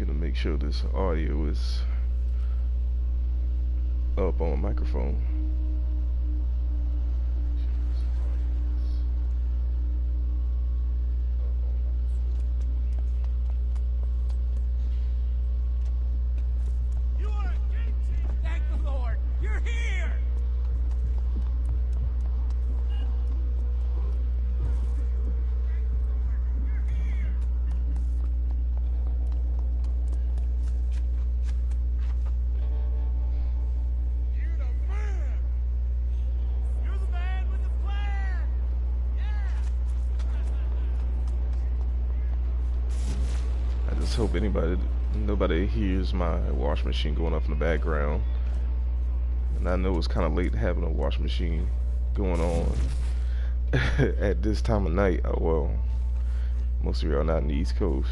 checking to make sure this audio is up on my microphone. Thank the Lord, you're here! I just hope nobody hears my washing machine going off in the background. And I know it's kind of late having a washing machine going on at this time of night. Oh, well, most of you are not in the East Coast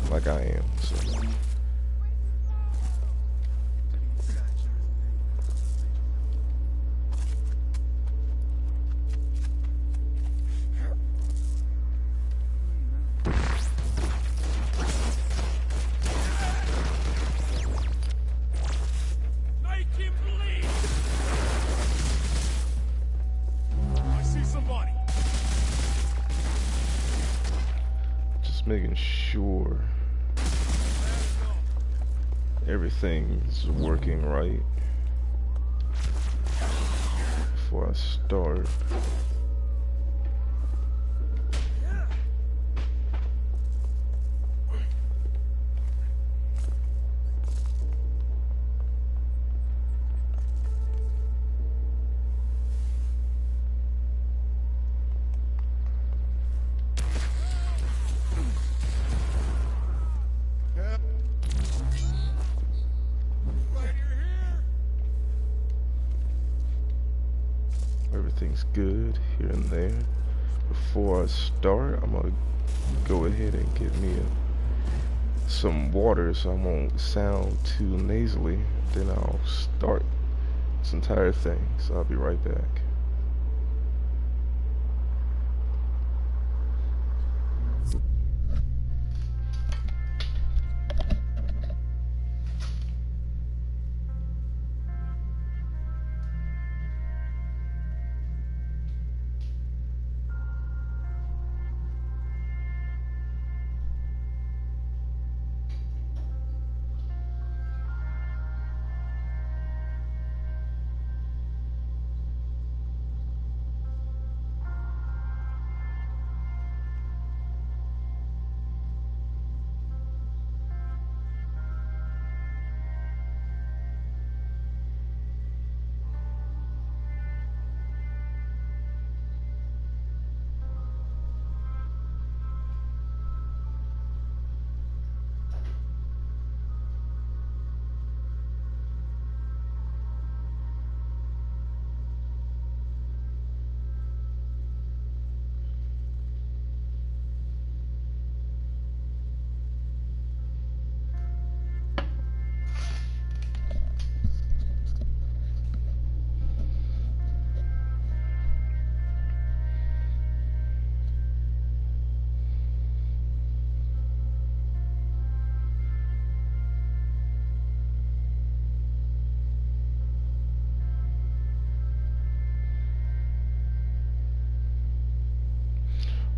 like I am. So. Making sure everything's working right before I start. Everything's good here and there. Before I start, I'm gonna go ahead and get me some water so I won't sound too nasally. Then I'll start this entire thing. So I'll be right back.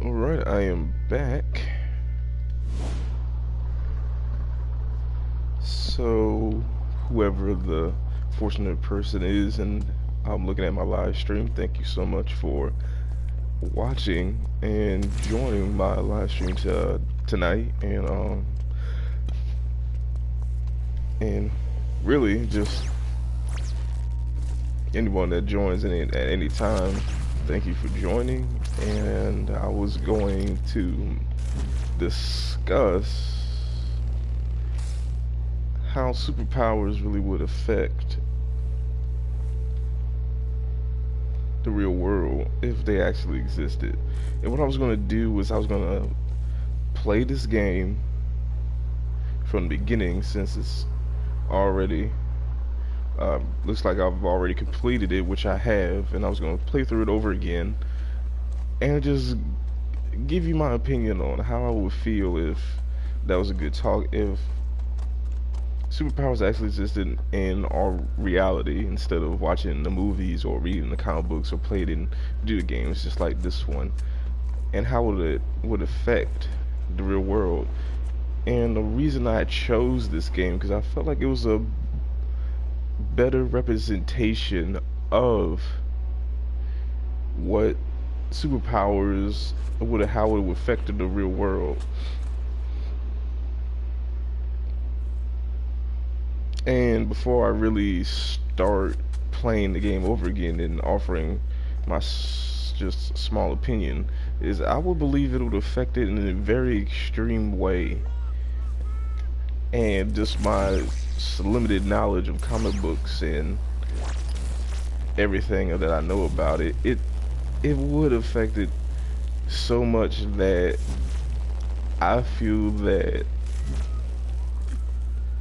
Alright, I am back. So, whoever the fortunate person is, and I'm looking at my live stream, thank you so much for watching and joining my live stream tonight. And really just anyone that joins at any time, thank you for joining. And I was going to discuss how superpowers really would affect the real world if they actually existed. And what I was going to do was I was going to play this game from the beginning, since it's already looks like I've already completed it, which I have, and I was going to play through it over again and just give you my opinion on how I would feel if that was a good talk, if superpowers actually existed in our reality instead of watching the movies or reading the comic books or playing video games just like this one, and how would affect the real world. And the reason I chose this game because I felt like it was a better representation of what superpowers would how it would affect the real world. And before I really start playing the game over again and offering my just small opinion, is I would believe it would affect it in a very extreme way. And just my limited knowledge of comic books and everything that I know about it, it would affect it so much that I feel that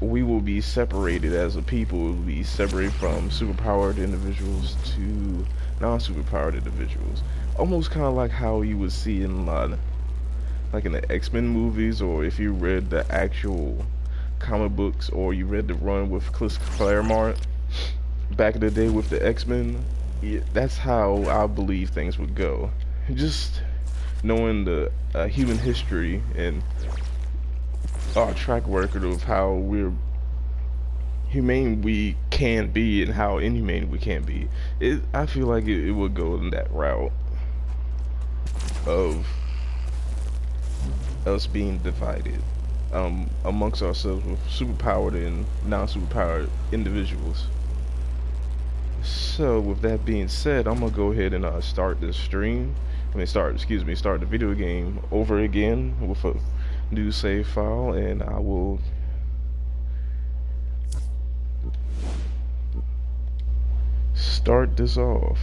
we will be separated as a people. We will be separated from superpowered individuals to non-superpowered individuals. Almost kind of like how you would see in like in the X-Men movies, or if you read the actual comic books, or you read the run with Chris Claremont back in the day with the X-Men. Yeah, that's how I believe things would go. Just knowing the human history and our track record of how we're humane we can be and how inhumane we can be. I feel like it would go in that route of us being divided amongst ourselves with superpowered and non-superpowered individuals. So with that being said, I'm gonna go ahead and start this stream. Start the video game over again with a new save file, and I will start this off.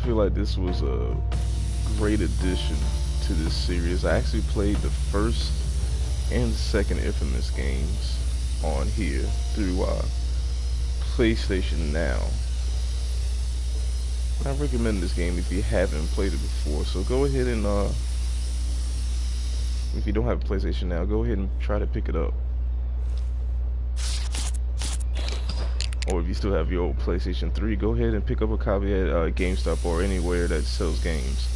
feel like this was a great addition to this series. I actually played the first and second Infamous games on here through PlayStation Now. I recommend this game if you haven't played it before. So go ahead and if you don't have a PlayStation Now, go ahead and try to pick it up. Or if you still have your old PlayStation 3, go ahead and pick up a copy at GameStop or anywhere that sells games.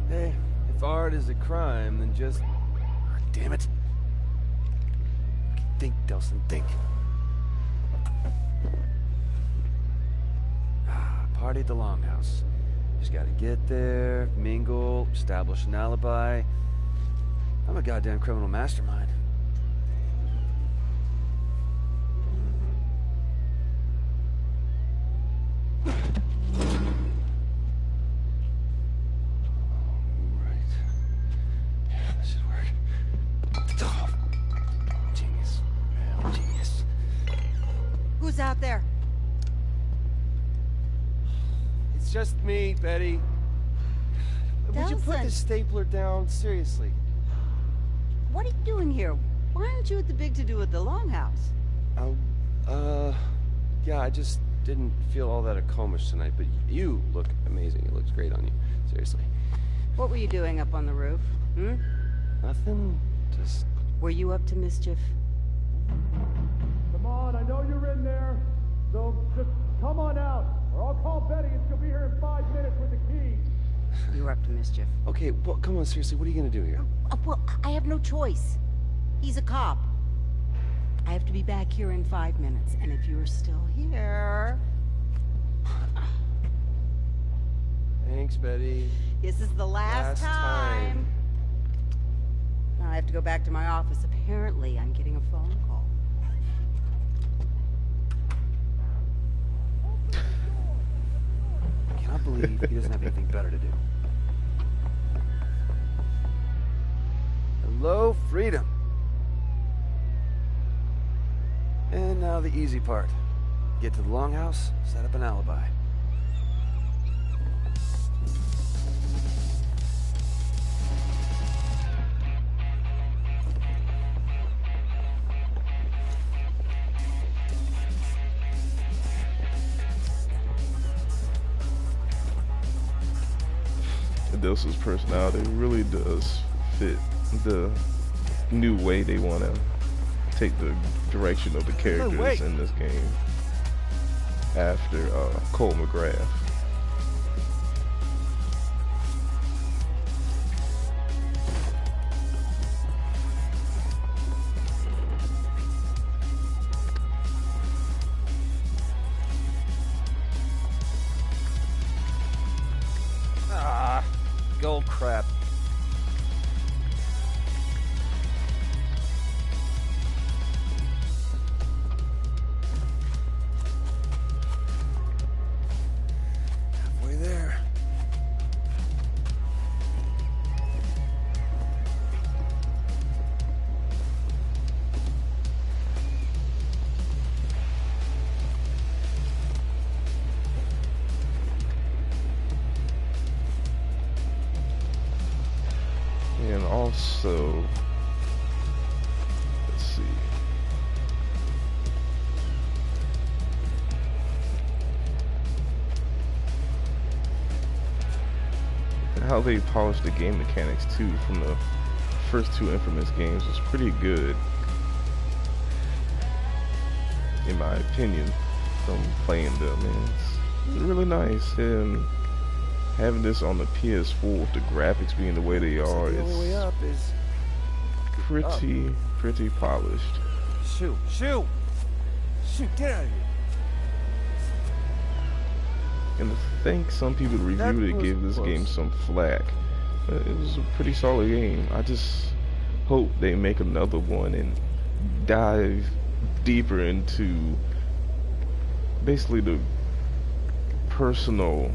Hey, if art is a crime, then just... Damn it. Think, Delson, think. Party at the Longhouse. Just gotta get there, mingle, establish an alibi. I'm a goddamn criminal mastermind. Who's out there? It's just me, Betty. Would you put Delson. the stapler down? Seriously. What are you doing here? Why aren't you at the big to-do at the Longhouse? Yeah, I just didn't feel all that accomplished tonight, but you look amazing. It looks great on you. Seriously. What were you doing up on the roof? Hmm? Nothing. Just... Were you up to mischief? Come on, I know you're in there. So just come on out, or I'll call Betty and she'll be here in 5 minutes with the key. You were up to mischief. Okay, well, come on, seriously, what are you gonna do here? Well, I have no choice. He's a cop. I have to be back here in 5 minutes, and if you're still here... Thanks, Betty. This is the last time. Now I have to go back to my office. Apparently, I'm getting a phone call. I cannot believe he doesn't have anything better to do. Hello, freedom. And now the easy part. Get to the Longhouse, set up an alibi. Delson's personality really does fit the new way they want to take the direction of the characters in this game after Cole McGrath. Gold crap. Halfway there. And also, let's see. How they polished the game mechanics too from the first two Infamous games was pretty good, in my opinion, from playing them. And it's really nice. And having this on the PS4 with the graphics being the way they are, The only way it's up is pretty polished. shoot, get out of here. And I think some people reviewed it gave this game some flack. But it was a pretty solid game. I just hope they make another one and dive deeper into basically the personal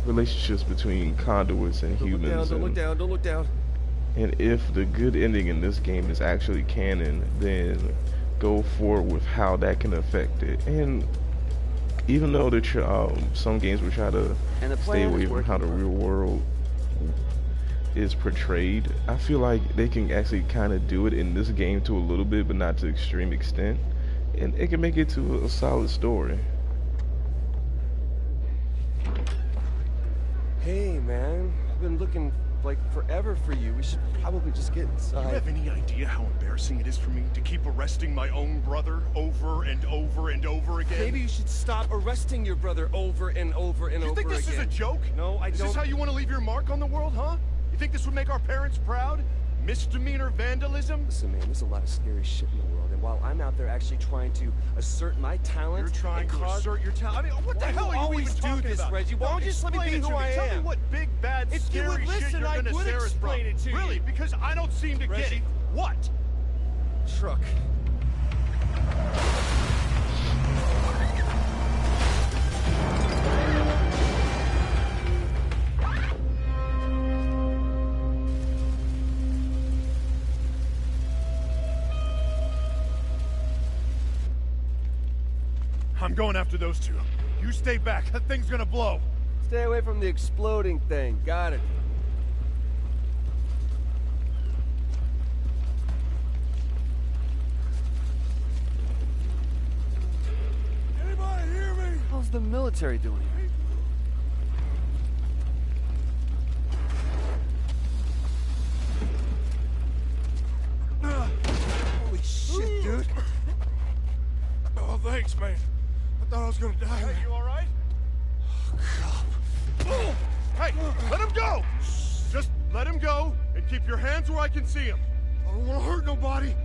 relationships between conduits and humans. Don't look down, don't look down. And if the good ending in this game is actually canon, then go forward with how that can affect it. And even though some games will try to stay away from how the real world is portrayed, I feel like they can actually kind of do it in this game to a little bit, but not to extreme extent, and it can make it to a solid story. Hey, man, I've been looking like forever for you. We should probably just get inside. Do you have any idea how embarrassing it is for me to keep arresting my own brother over and over and over again? Maybe you should stop arresting your brother over and over and over again. You think this is a joke? No, I don't. Is this how you want to leave your mark on the world, huh? You think this would make our parents proud? Misdemeanor vandalism? Listen, man, there's a lot of scary shit in the world, and while I'm out there actually trying to assert my talent, You're trying to assert your talent. I mean, what the hell are you always even do talking this, about? Reggie? Why don't you just let me be who I am? Tell me what big, bad, If you scary would shit listen, you're I gonna would scare us from. explain it to you. Really? Because I don't seem to get Reggie. it. What? Truck. I'm going after those two. You stay back. That thing's gonna blow. Stay away from the exploding thing. Got it. Anybody hear me? How's the military doing? Holy shit, dude. Oh, thanks, man. I thought I was gonna die. Hey, you all right? Oh, hey, let him go! Just let him go and keep your hands where I can see him. I don't want to hurt nobody.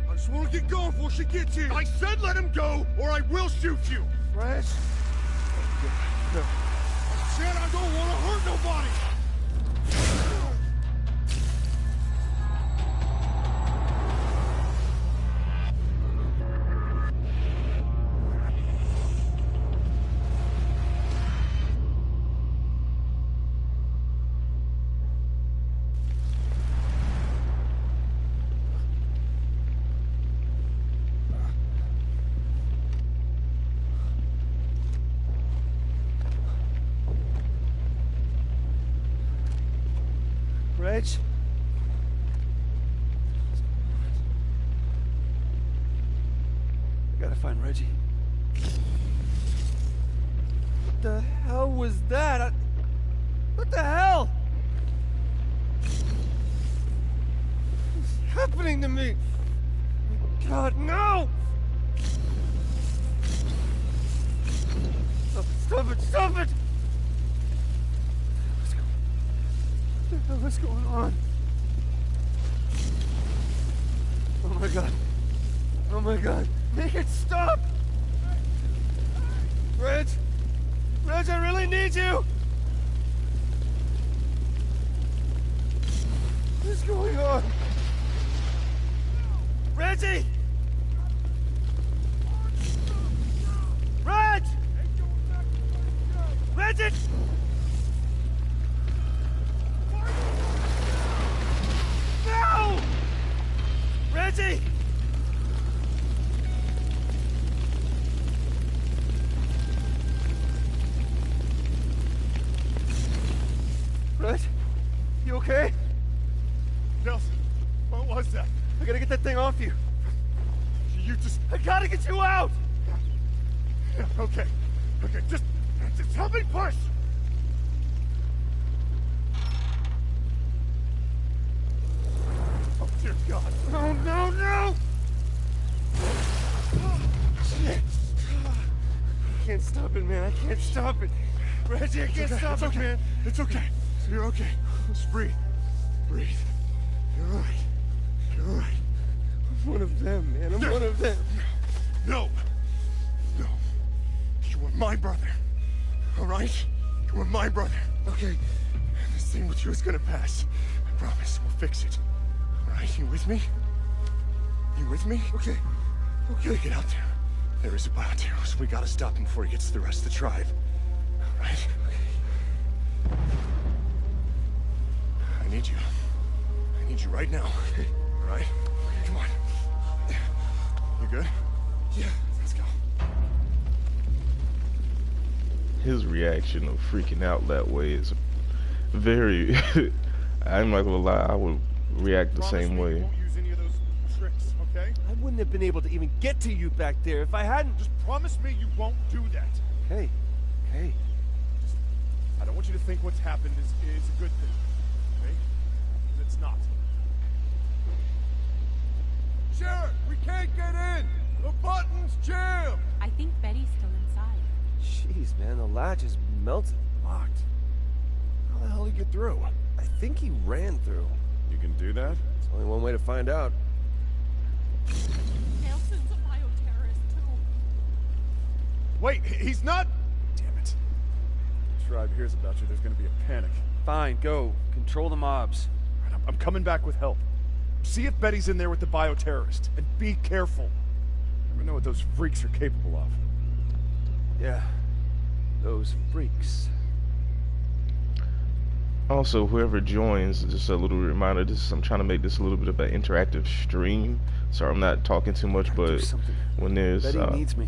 I just want to get going before she gets here. I said let him go, or I will shoot you. Reg? No. I said I don't want to hurt nobody. Reg? I gotta find Reggie. What the hell was that? What the hell? What's happening to me? God, no! Stop it, stop it! What the hell is going on? Oh my god. Oh my god. Make it stop! Reg! Reg, I really need you! What is going on? Reggie! Reg! Reggie! No! Reggie! Reg? You okay? Nelson, what was that? I gotta get that thing off you. You just... I gotta get you out! Yeah, okay. Okay, just help me push! Oh, dear God. No, no, no! Shit. I can't stop it, man. I can't stop it. Reggie, I can't stop it, man. It's okay. You're okay. Just breathe. Breathe. You're all right. You're all right. I'm one of them, man. I'm one of them. No. No. You were my brother. All right? You were my brother. Okay. This thing with you is gonna pass. I promise. We'll fix it. All right? You with me? You with me? Okay. Okay, get out there. There is a bioterrorist. We gotta stop him before he gets to the rest of the tribe. All right? I need you. I need you right now. All right? Come on. You good? Yeah, let's go. His reaction of freaking out that way is very... I'm not gonna lie, I would react the same way. You won't use any of those tricks, okay? I wouldn't have been able to even get to you back there if I hadn't. Just promise me you won't do that. Hey, hey. I don't want you to think what's happened is a good thing, okay? 'Cause it's not. Sheriff, we can't get in! The button's jammed! I think Betty's still inside. Jeez, man, the latch is melted. Locked. How the hell did he get through? I think he ran through. You can do that? There's only one way to find out. Nelson's a bioterrorist, too. Wait, he's not... Damn it. The tribe hears about you, there's gonna be a panic. Fine, go. Control the mobs. All right, I'm coming back with help. See if Betty's in there with the bioterrorist, and be careful. Never know what those freaks are capable of. Yeah, those freaks. Also, whoever joins, just a little reminder, I'm trying to make this a little bit of an interactive stream. Sorry, I'm not talking too much, but when there's Betty needs me.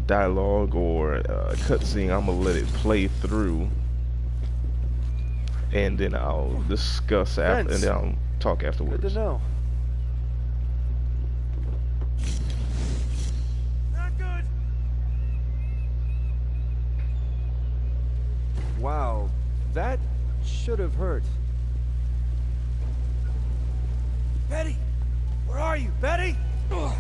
dialogue or a cutscene, I'm gonna let it play through, and then I'll discuss after, and then I'll talk afterwards. Good to know. Not good! Wow, that should have hurt. Betty! Where are you, Betty? Ugh.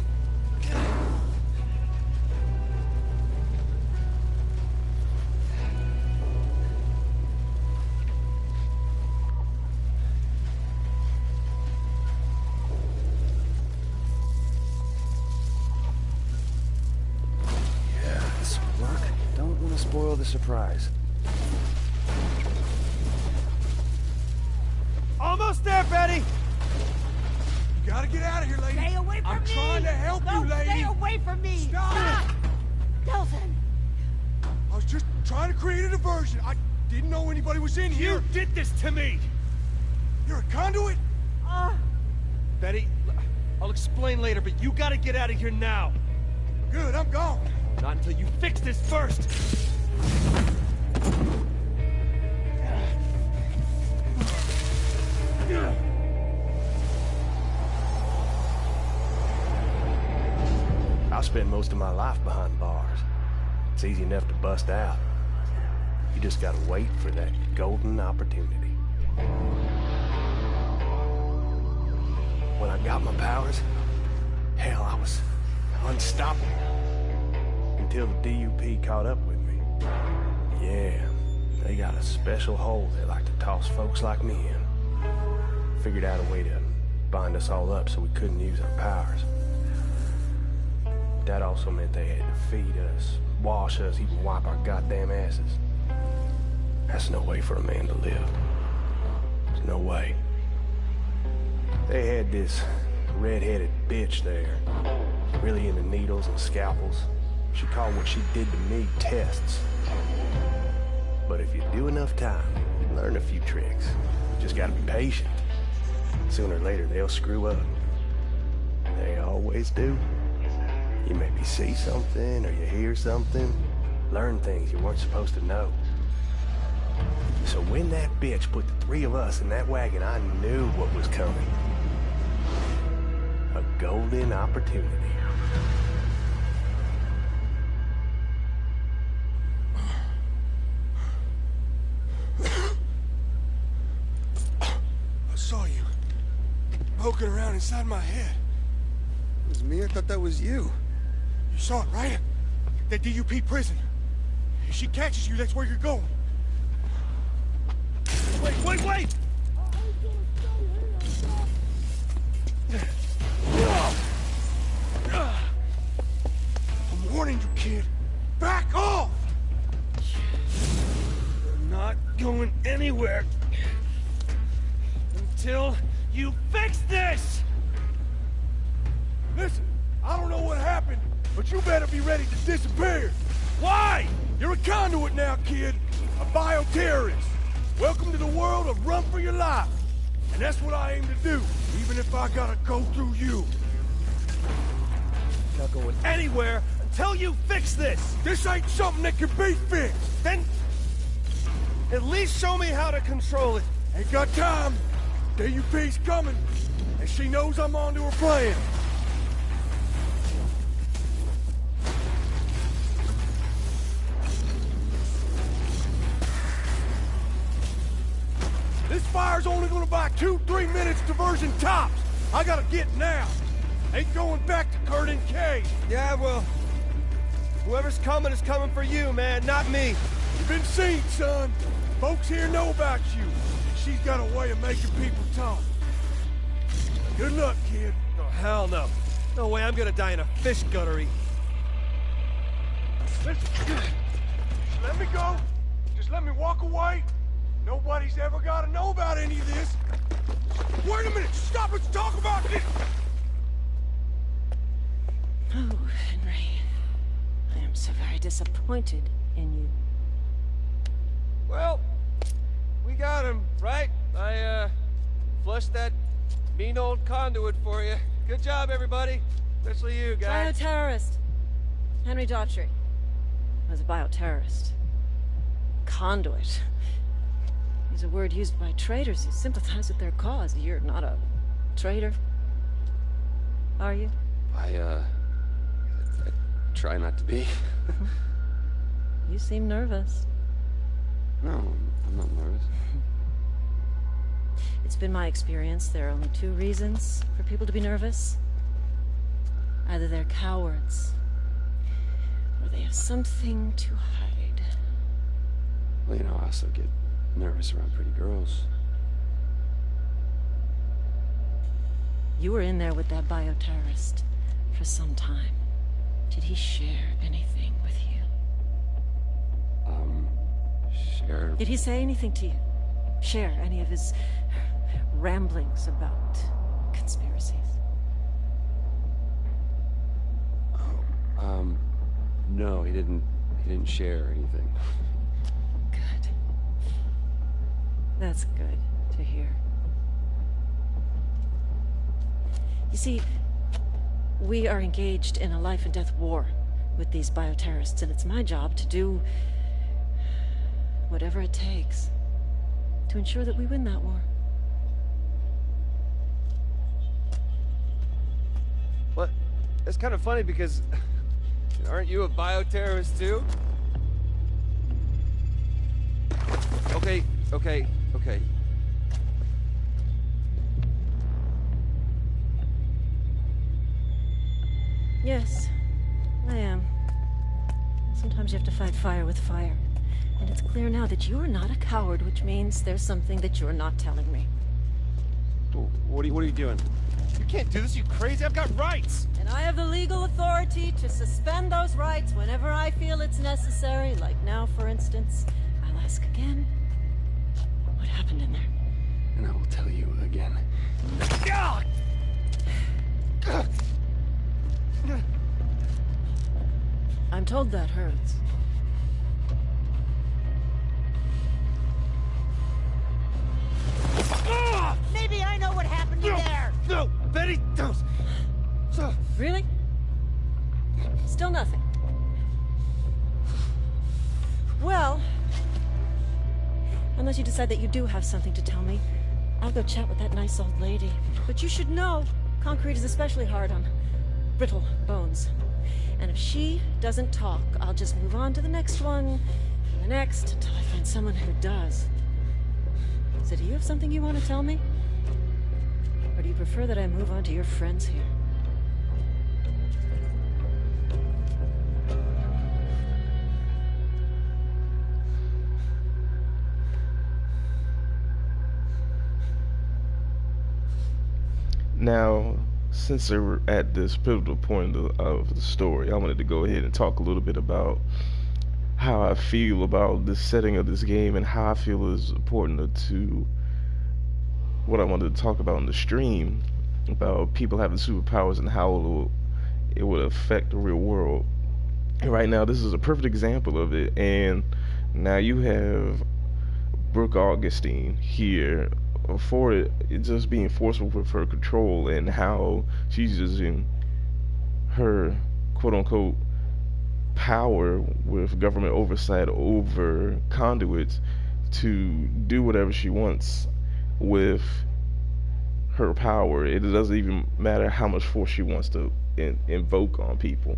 Yeah, this will work. Don't want to spoil the surprise. Almost there, Betty! You gotta get out of here, lady! Stay away from I'm me! trying to help No, you, lady! stay away from me! Stop! Nelson! I was just trying to create a diversion. I didn't know anybody was in here. You did this to me! You're a conduit? Betty, I'll explain later, but you gotta get out of here now! Good, I'm gone. Not until you fix this first! I spent most of my life behind bars. It's easy enough to bust out. You just gotta wait for that golden opportunity. When I got my powers, hell, I was unstoppable. Until the DUP caught up with me. Yeah, they got a special hole they like to toss folks like me in. Figured out a way to bind us all up so we couldn't use our powers. That also meant they had to feed us, wash us, even wipe our goddamn asses. That's no way for a man to live. There's no way. They had this red-headed bitch there, really into needles and scalpels. She called what she did to me tests. But if you do enough time, you learn a few tricks. You just gotta be patient. Sooner or later, they'll screw up. They always do. You maybe see something or you hear something, learn things you weren't supposed to know. So when that bitch put the three of us in that wagon, I knew what was coming. A golden opportunity. I saw you poking around inside my head. It was me? I thought that was you. You saw it, right? That DUP prison. If she catches you, that's where you're going. Wait, wait! I'm warning you, kid. Back off! We're not going anywhere until you fix this! Listen, But you better be ready to disappear. Why? You're a conduit now, kid. A bioterrorist. Welcome to the world of run for your life. And that's what I aim to do, even if I gotta go through you. Not going anywhere until you fix this. This ain't something that can be fixed. Then at least show me how to control it. Ain't got time. DUP's coming, and she knows I'm onto her plan. This fire's only gonna buy 2-3 minutes diversion tops. I gotta get now. Ain't going back to Curtin K. Yeah, well, whoever's coming is coming for you, man, not me. You've been seen, son. Folks here know about you. And she's got a way of making people talk. Good luck, kid. Oh, hell no. No way I'm gonna die in a fish guttery. Listen, just let me go. Just let me walk away. Nobody's ever got to know about any of this. Wait a minute! Stop! Let's talk about this! Oh, Henry. I am so very disappointed in you. Well, we got him, right? I, flushed that mean old conduit for you. Good job, everybody. Especially you, guys. Bioterrorist. Henry Daughtry was a bioterrorist. Conduit. Is a word used by traitors who sympathize with their cause. You're not a traitor, are you? I try not to be. You seem nervous. No, I'm not nervous. It's been my experience there are only two reasons for people to be nervous. Either they're cowards, or they have something to hide. Well, you know, I also get nervous around pretty girls. You were in there with that bioterrorist for some time. Did he share anything with you? Share? Did he say anything to you? Share any of his ramblings about conspiracies? Oh, no, he didn't share anything. Good. That's good to hear. You see, we are engaged in a life and death war with these bioterrorists, and it's my job to do whatever it takes to ensure that we win that war. What? It's kind of funny because aren't you a bioterrorist too? Okay. Yes, I am. Sometimes you have to fight fire with fire. And it's clear now that you are not a coward, which means there's something that you're not telling me. What are you doing? You can't do this, you crazy. I've got rights. And I have the legal authority to suspend those rights whenever I feel it's necessary, like now, for instance. I'll ask again, what happened in there? And I will tell you again. I'm told that hurts. Maybe I know what happened in there. No, Betty, don't. Really? Still nothing. Well, unless you decide that you do have something to tell me, I'll go chat with that nice old lady. But you should know, concrete is especially hard on brittle bones. And if she doesn't talk, I'll just move on to the next one, and the next, until I find someone who does. So do you have something you want to tell me? Or do you prefer that I move on to your friends here? Now, since we're at this pivotal point of the story, I wanted to go ahead and talk a little bit about how I feel about the setting of this game and how I feel is important to what I wanted to talk about in the stream about people having superpowers and how it will it would affect the real world. And right now, this is a perfect example of it. And now you have Brooke Augustine here for it just being forceful with her control and how she's using her quote unquote power with government oversight over conduits to do whatever she wants with her power. It doesn't even matter how much force she wants to invoke on people.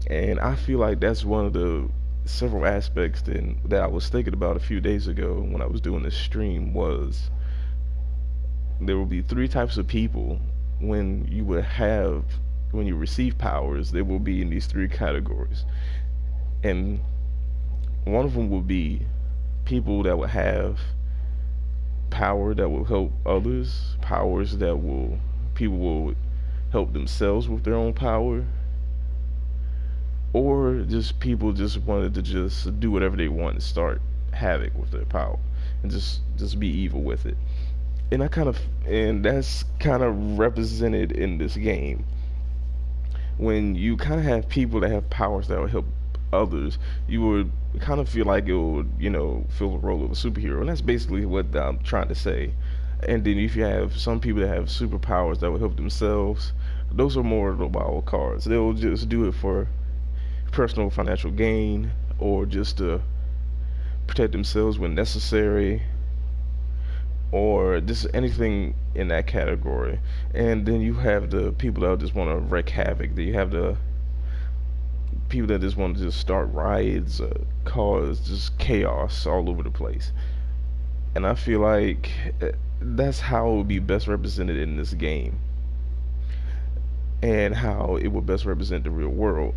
And I feel like that's one of the several aspects that I was thinking about a few days ago when I was doing this stream was there will be three types of people when you receive powers. They will be in these three categories, and one of them will be people that will have power that will help others, powers that will people will help themselves with their own power, or just people just wanted to just do whatever they want and start havoc with their power and just be evil with it. And that's kind of represented in this game when you kind of have people that have powers that will help others. You would kind of feel like it would, fill the role of a superhero, and that's basically what I'm trying to say. And then if you have some people that have superpowers that will help themselves, those are more of the wild cards. They'll just do it for personal financial gain or just to protect themselves when necessary, or just anything in that category. And then you have the people that just want to wreak havoc. Then you have the people that just want to just start riots, cause just chaos all over the place. And I feel like that's how it would be best represented in this game, and how it would best represent the real world.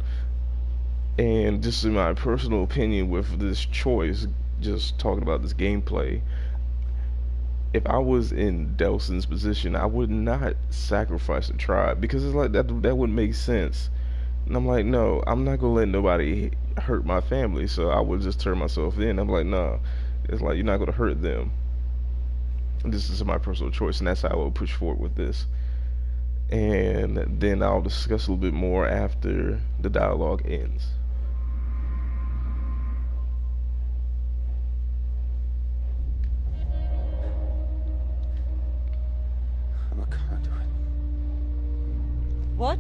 And just in my personal opinion with this choice, just talking about this gameplay, if I was in Delson's position, I would not sacrifice the tribe, because it's like that wouldn't make sense. And I'm like, no, I'm not gonna let nobody hurt my family, so I would just turn myself in. I'm like, no, it's like you're not gonna hurt them. This is my personal choice, and that's how I will push forward with this. And then I'll discuss a little bit more after the dialogue ends. I'm a conduit. What?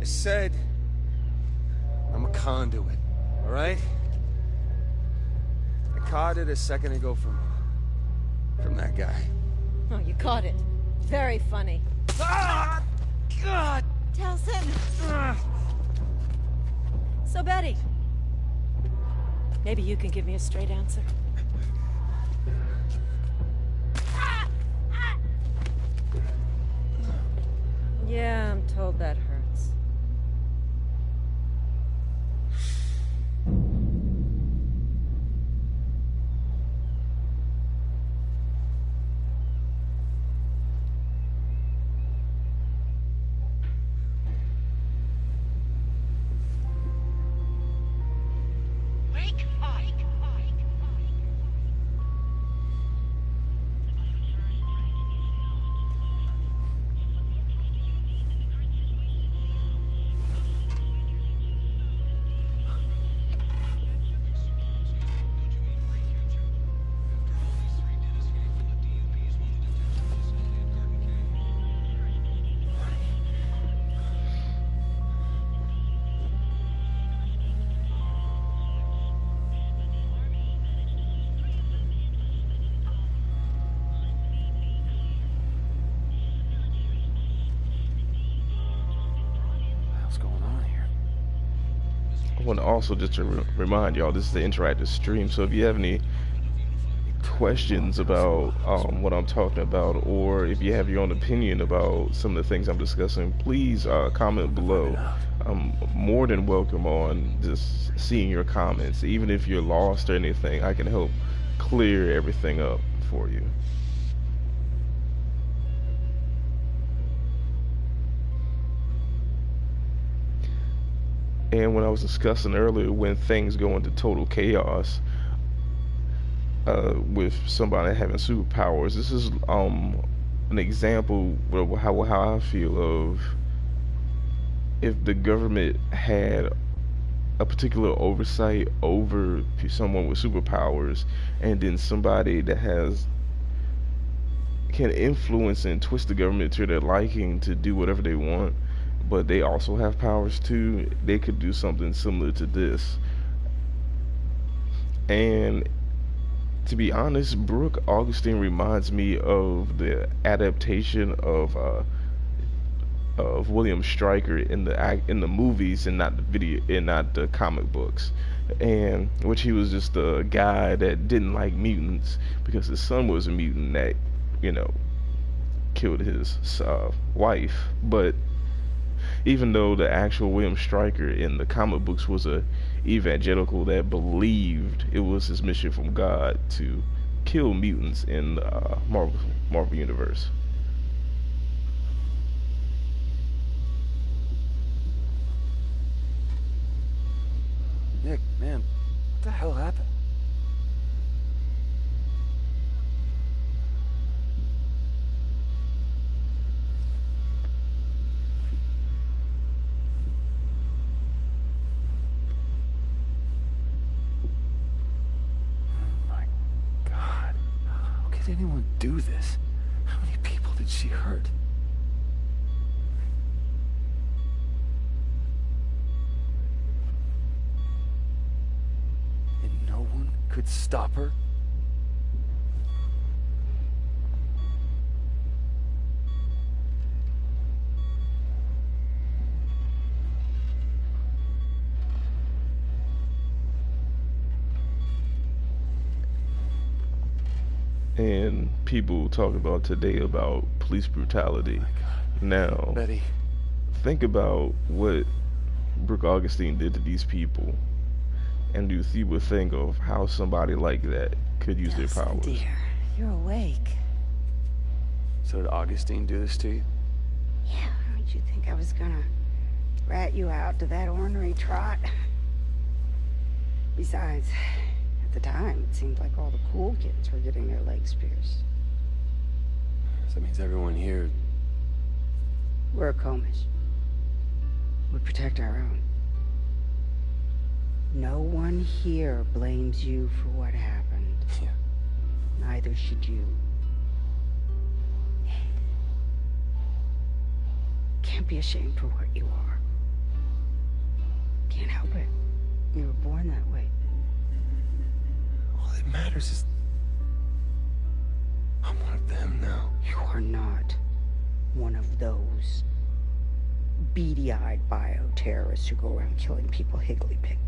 I said I'm a conduit, all right? I caught it a second ago from that guy. Oh, you caught it. Very funny. Ah! God! Telson! So, Betty, maybe you can give me a straight answer. Yeah, I'm told that hurts. I want to also just to remind y'all, this is the interactive stream, so if you have any questions about what I'm talking about, or if you have your own opinion about some of the things I'm discussing, please comment below. I'm more than welcome on just seeing your comments. Even if you're lost or anything, I can help clear everything up for you. And when I was discussing earlier, when things go into total chaos with somebody having superpowers, this is an example of how I feel of if the government had a particular oversight over someone with superpowers, and then somebody that can influence and twist the government to their liking to do whatever they want, but they also have powers too, they could do something similar to this. And to be honest, Brooke Augustine reminds me of the adaptation of William Stryker in the movies, and not the video, and not the comic books, and which he was just a guy that didn't like mutants because his son was a mutant that, you know, killed his wife. But even though the actual William Stryker in the comic books was a evangelical that believed it was his mission from God to kill mutants in the Marvel universe. Nick, man, what the hell happened? Did anyone do this? How many people did she hurt? And no one could stop her? And people talk about today about police brutality. Now, Betty, think about what Brooke Augustine did to these people, and you would think of how somebody like that could use their powers. Dear, you're awake. so did Augustine do this to you? Yeah, did you think I was gonna rat you out to that ornery trot? Besides, at the time, it seemed like all the cool kids were getting their legs pierced. So that means everyone here... We're Comish. We protect our own. No one here blames you for what happened. Yeah. Neither should you. Can't be ashamed for what you are. Can't help it. You were born that way. All that matters is... I'm one of them now. You are not one of those beady-eyed bioterrorists who go around killing people higgly-piggly.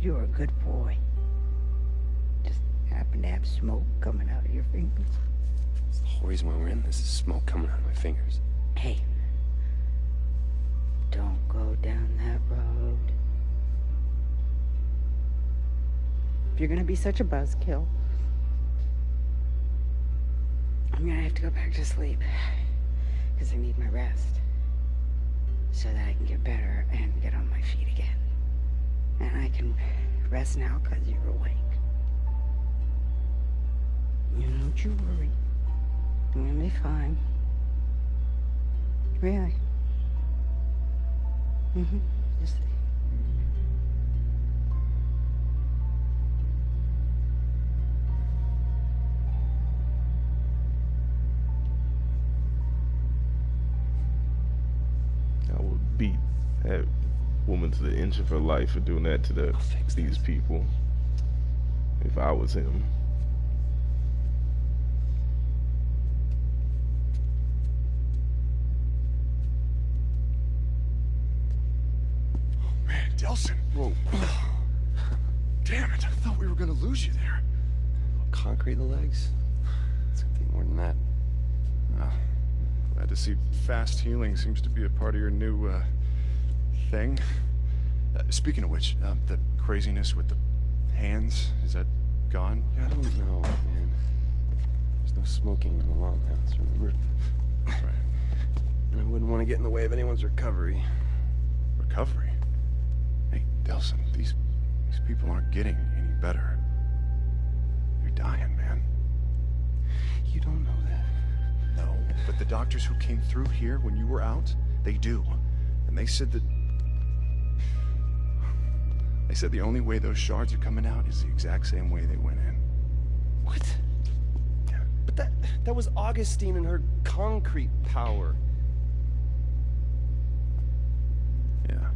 You're a good boy. Just happen to have smoke coming out of your fingers. That's the whole reason why we're in this, is smoke coming out of my fingers. Hey, don't go down that road. If you're gonna be such a buzzkill, I'm gonna have to go back to sleep. Because I need my rest. So that I can get better and get on my feet again. And I can rest now because you're awake. You know, don't you worry. I'm gonna be fine. Really? Mm-hmm. Just I would beat that woman to the inch of her life for doing that to these people. If I was him. Oh, man, Delson. Whoa. Damn it, I thought we were gonna lose you there. Concrete in the legs? It's gonna take more than that. Oh, glad to see fast healing seems to be a part of your new, thing. Speaking of which, the craziness with the hands, is that gone? I don't know, man. There's no smoking in the longhouse, remember? Right. And I wouldn't want to get in the way of anyone's recovery. Recovery? Hey, Delson, these people aren't getting any better. They're dying, man. You don't know that. No. But the doctors who came through here when you were out, they do. And they said that... They said the only way those shards are coming out is the exact same way they went in. What? But that was Augustine and her concrete power. Yeah.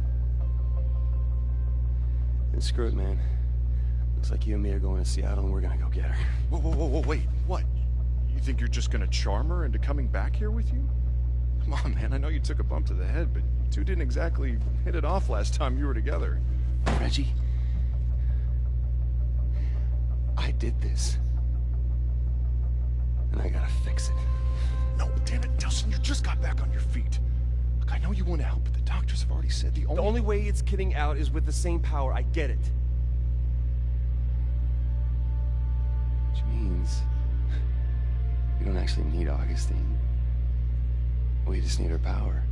Then screw it, man. Looks like you and me are going to Seattle and we're gonna go get her. Whoa, wait, what? You think you're just gonna charm her into coming back here with you? Come on, man, I know you took a bump to the head, but you two didn't exactly hit it off last time you were together. Reggie, I did this. And I gotta fix it. No, damn it, Delsin, you just got back on your feet. Look, I know you want to help, but the doctors have already said the The only way it's getting out is with the same power. I get it. Which means we don't actually need Augustine. We just need her power.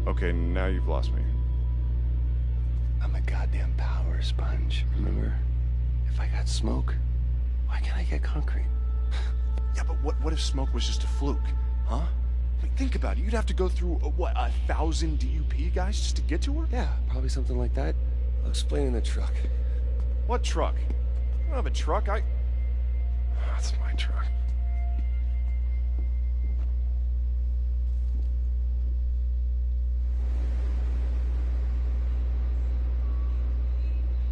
Okay, now you've lost me. I'm a goddamn power sponge, remember? If I got smoke, why can't I get concrete? Yeah, but what if smoke was just a fluke, huh? I mean, think about it. You'd have to go through, 1,000 DUP guys just to get to her? Yeah, probably something like that. I'll explain in the truck. What truck? I don't have a truck, That's my truck.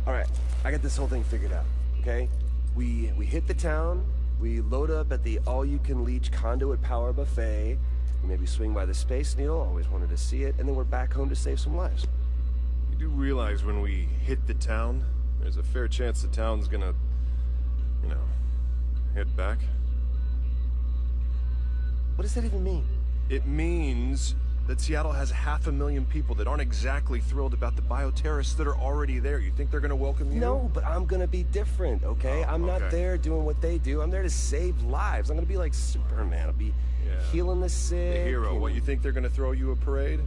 All right, I got this whole thing figured out, okay? We hit the town, we load up at the all-you-can-leech conduit power buffet, we maybe swing by the Space Needle, always wanted to see it, and then we're back home to save some lives. You do realize when we hit the town, there's a fair chance the town's gonna, hit back? What does that even mean? It means that Seattle has 500,000 people that aren't exactly thrilled about the bioterrorists that are already there. You think they're gonna welcome you? No, but I'm gonna be different, okay? I'm not there doing what they do. I'm there to save lives. I'm gonna be like Superman. I'll be healing the sick. The hero. What, you think they're gonna throw you a parade?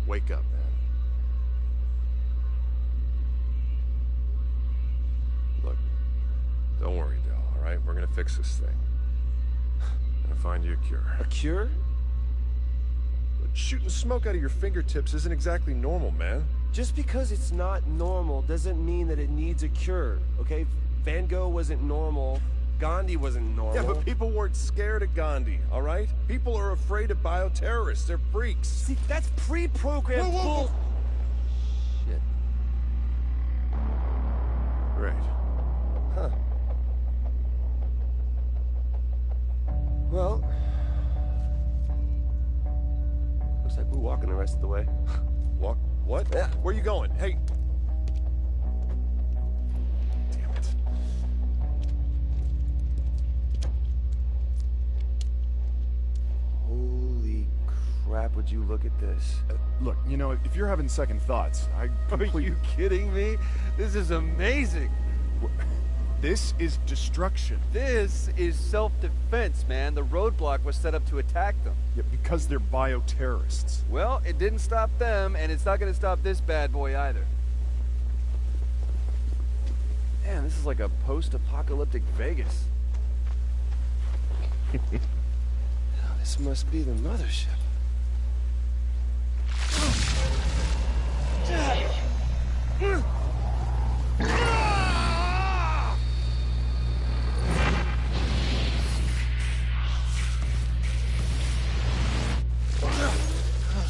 Wake up, man. Look, don't worry, Del, all right? We're gonna fix this thing. I'm gonna find you a cure. A cure? Shooting smoke out of your fingertips isn't exactly normal, man. Just because it's not normal doesn't mean that it needs a cure, okay? Van Gogh wasn't normal. Gandhi wasn't normal. Yeah, but people weren't scared of Gandhi, all right? People are afraid of bioterrorists. They're freaks. See, that's pre-programmed bull... Shit. Right. Huh. Well... Looks like we're walking the rest of the way. Walk? What? Yeah. Where are you going? Hey. Damn it. Holy crap, would you look at this? Look, if you're having second thoughts, Are you kidding me? This is amazing. This is destruction. This is self-defense, man. The roadblock was set up to attack them. Yeah, because they're bioterrorists. Well, it didn't stop them, and it's not going to stop this bad boy either. Man, this is like a post-apocalyptic Vegas. Now, this must be the mothership.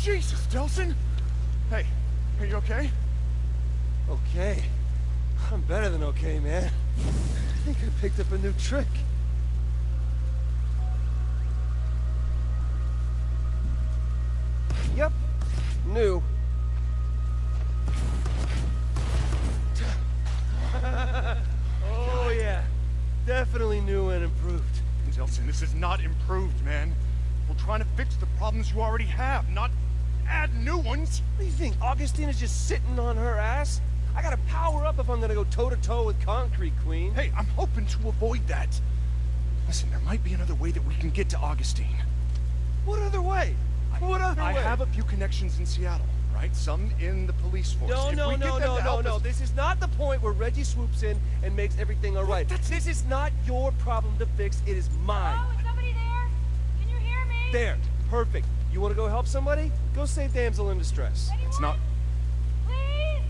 Jesus, Delsin! Hey, are you okay? Okay. I'm better than okay, man. I think I picked up a new trick. Yep. New. Oh, yeah. Definitely new and improved. Delsin, this is not improved, man. We're trying to fix the problems you already have, not add new ones. What do you think? Augustine is just sitting on her ass? I gotta power up if I'm gonna go toe-to-toe with Concrete Queen. Hey, I'm hoping to avoid that. Listen, there might be another way that we can get to Augustine. What other way? What other way? I have a few connections in Seattle, right? Some in the police force. No, If no, we get no, them no, to no, help no. us- This is not the point where Reggie swoops in and makes everything all right. This is not your problem to fix. It is mine. Oh, is somebody there? Can you hear me? There. Perfect. You want to go help somebody? Go save damsel in distress. Anyone? It's not... Please?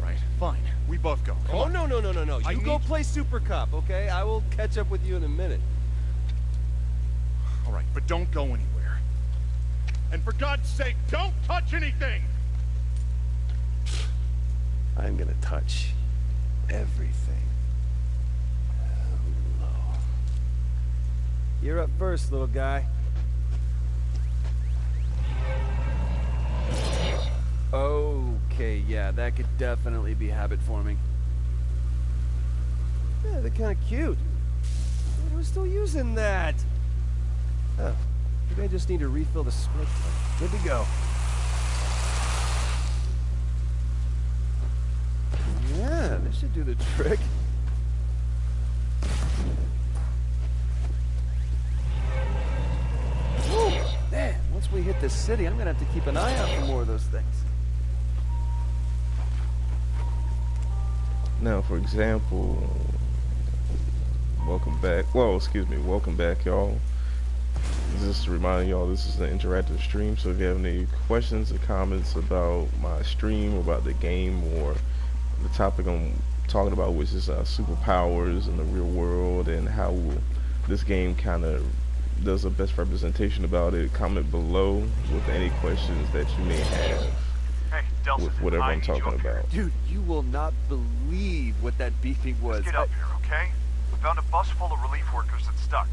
Right, fine. We both go. Come Oh, on. no, no, no, no, no. I You go need- play Super Cop, okay? I will catch up with you in a minute. All right, but don't go anywhere. And for God's sake, don't touch anything! I'm gonna touch everything. Hello. You're up first, little guy. Okay, yeah, that could definitely be habit forming. Yeah, they're kind of cute. Who's still using that? Oh, maybe I just need to refill the switch. Good to go. Yeah, this should do the trick. Woo! Man, once we hit this city, I'm gonna have to keep an eye out for more of those things. Now, for example, welcome back. Well, excuse me, welcome back, y'all. Just to remind y'all, this is an interactive stream, so if you have any questions or comments about my stream, or about the game, or the topic I'm talking about, which is superpowers in the real world, and how this game kind of does a best representation about it, comment below with any questions that you may have Hey, Delson, with whatever I I'm need you talking up here. about. Dude, you will not believe what that beeping was. Let's get up here, okay? We found a bus full of relief workers that's stuck.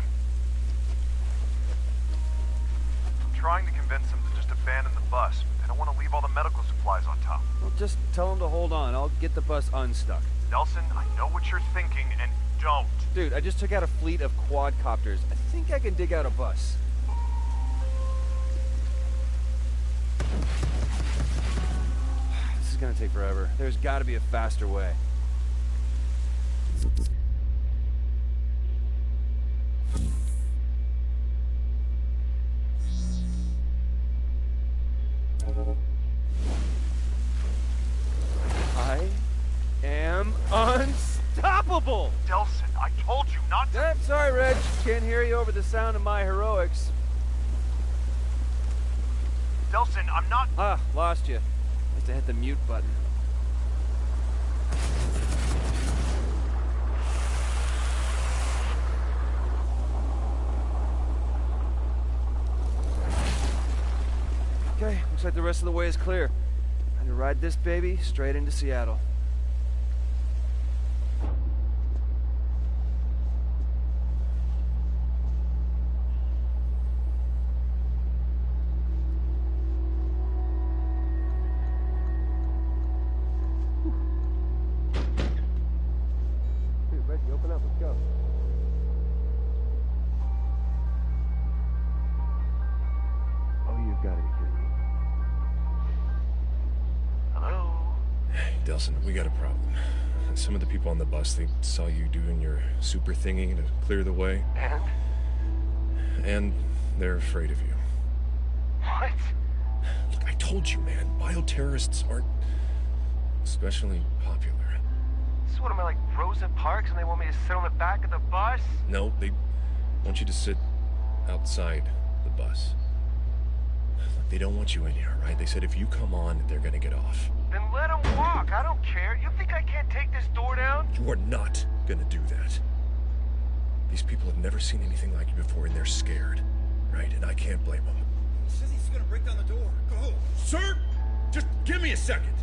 I'm trying to convince them to just abandon the bus, but they don't want to leave all the medical supplies on top. Well, just tell them to hold on. I'll get the bus unstuck. Delson, I know what you're thinking, and don't. Dude, I just took out a fleet of quadcopters. I think I can dig out a bus. This is gonna take forever. There's gotta be a faster way. I am unstoppable! Delson, I told you not to. Sorry, Reg. Can't hear you over the sound of my heroics. Delson, I'm not... Ah, lost you. Must have hit the mute button. Okay, looks like the rest of the way is clear. Time to ride this baby straight into Seattle. Dude, Reggie, open up. Let's go. Oh, you've got to be kidding me. Hello? Hey, Delson, we got a problem. Some of the people on the bus, they saw you doing your super thingy to clear the way. And? And they're afraid of you. What? Look, I told you, man. Bioterrorists aren't especially popular. So what am I, like Rosa Parks, and they want me to sit on the back of the bus? No, they want you to sit outside the bus. Look, they don't want you in here, right? They said if you come on, they're gonna get off. Then let them walk. I don't care. You think I can't take this door down? You are not gonna do that. These people have never seen anything like you before, and they're scared, right? And I can't blame them. He says he's gonna break down the door. Go. Sir, just give me a second.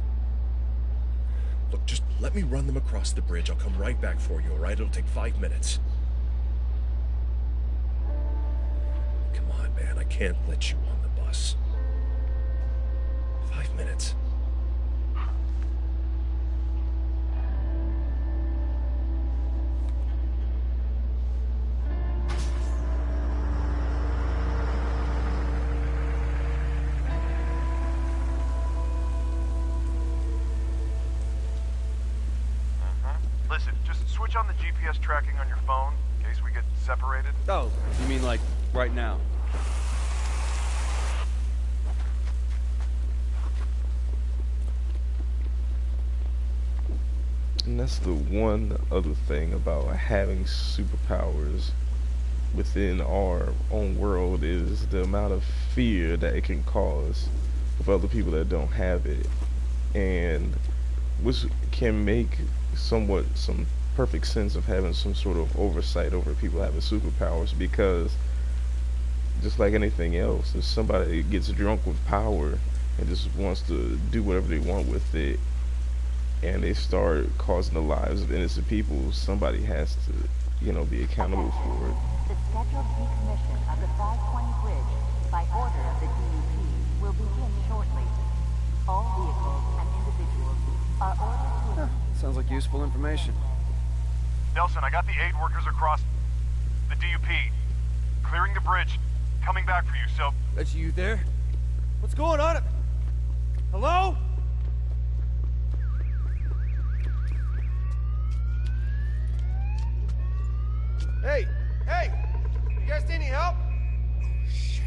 Look, just let me run them across the bridge. I'll come right back for you, all right? It'll take 5 minutes. Come on, man. I can't let you on the bus. 5 minutes. Listen, just switch on the GPS tracking on your phone in case we get separated. Oh, you mean like right now? And that's the one other thing about having superpowers within our own world is the amount of fear that it can cause with other people that don't have it. And which can make somewhat some perfect sense of having some sort of oversight over people having superpowers, because just like anything else, if somebody gets drunk with power and just wants to do whatever they want with it and they start causing the lives of innocent people, somebody has to, be accountable for it. The scheduled decommission of the 520 bridge by order of the DUP will begin shortly. All vehicles and individuals are ordered to... Sounds like useful information. Nelson, I got the aid workers across the DUP. Clearing the bridge. Coming back for you, so... Reggie, you there? What's going on? Hello? Hey! Hey! You guys need any help? Oh, shit.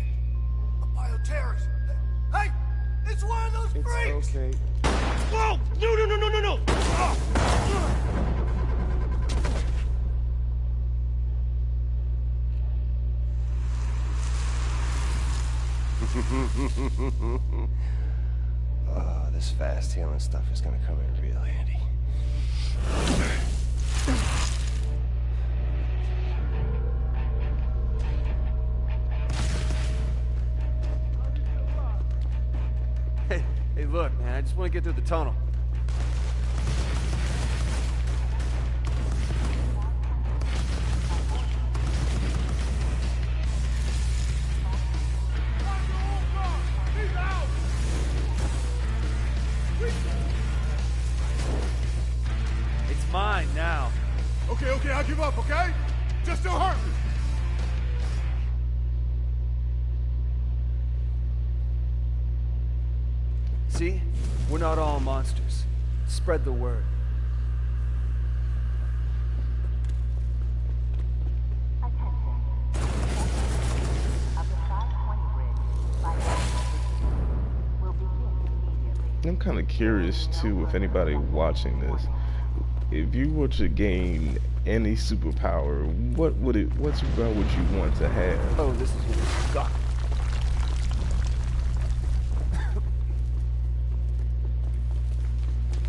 A bioterrorist. Hey! It's one of those freaks! It's okay. Whoa! No! Ah! Oh, this fast healing stuff is gonna come in real handy. Hey, look, man, I just want to get through the tunnel. It's mine now. Okay, I'll give up, okay? Just don't hurt me! See? We're not all monsters. Spread the word. Attention. Of the 520 bridge by order of the DUP will begin immediately. I'm kind of curious too, if anybody watching this, if you were to gain any superpower, what superpower would you want to have? Oh, this is gonna suck.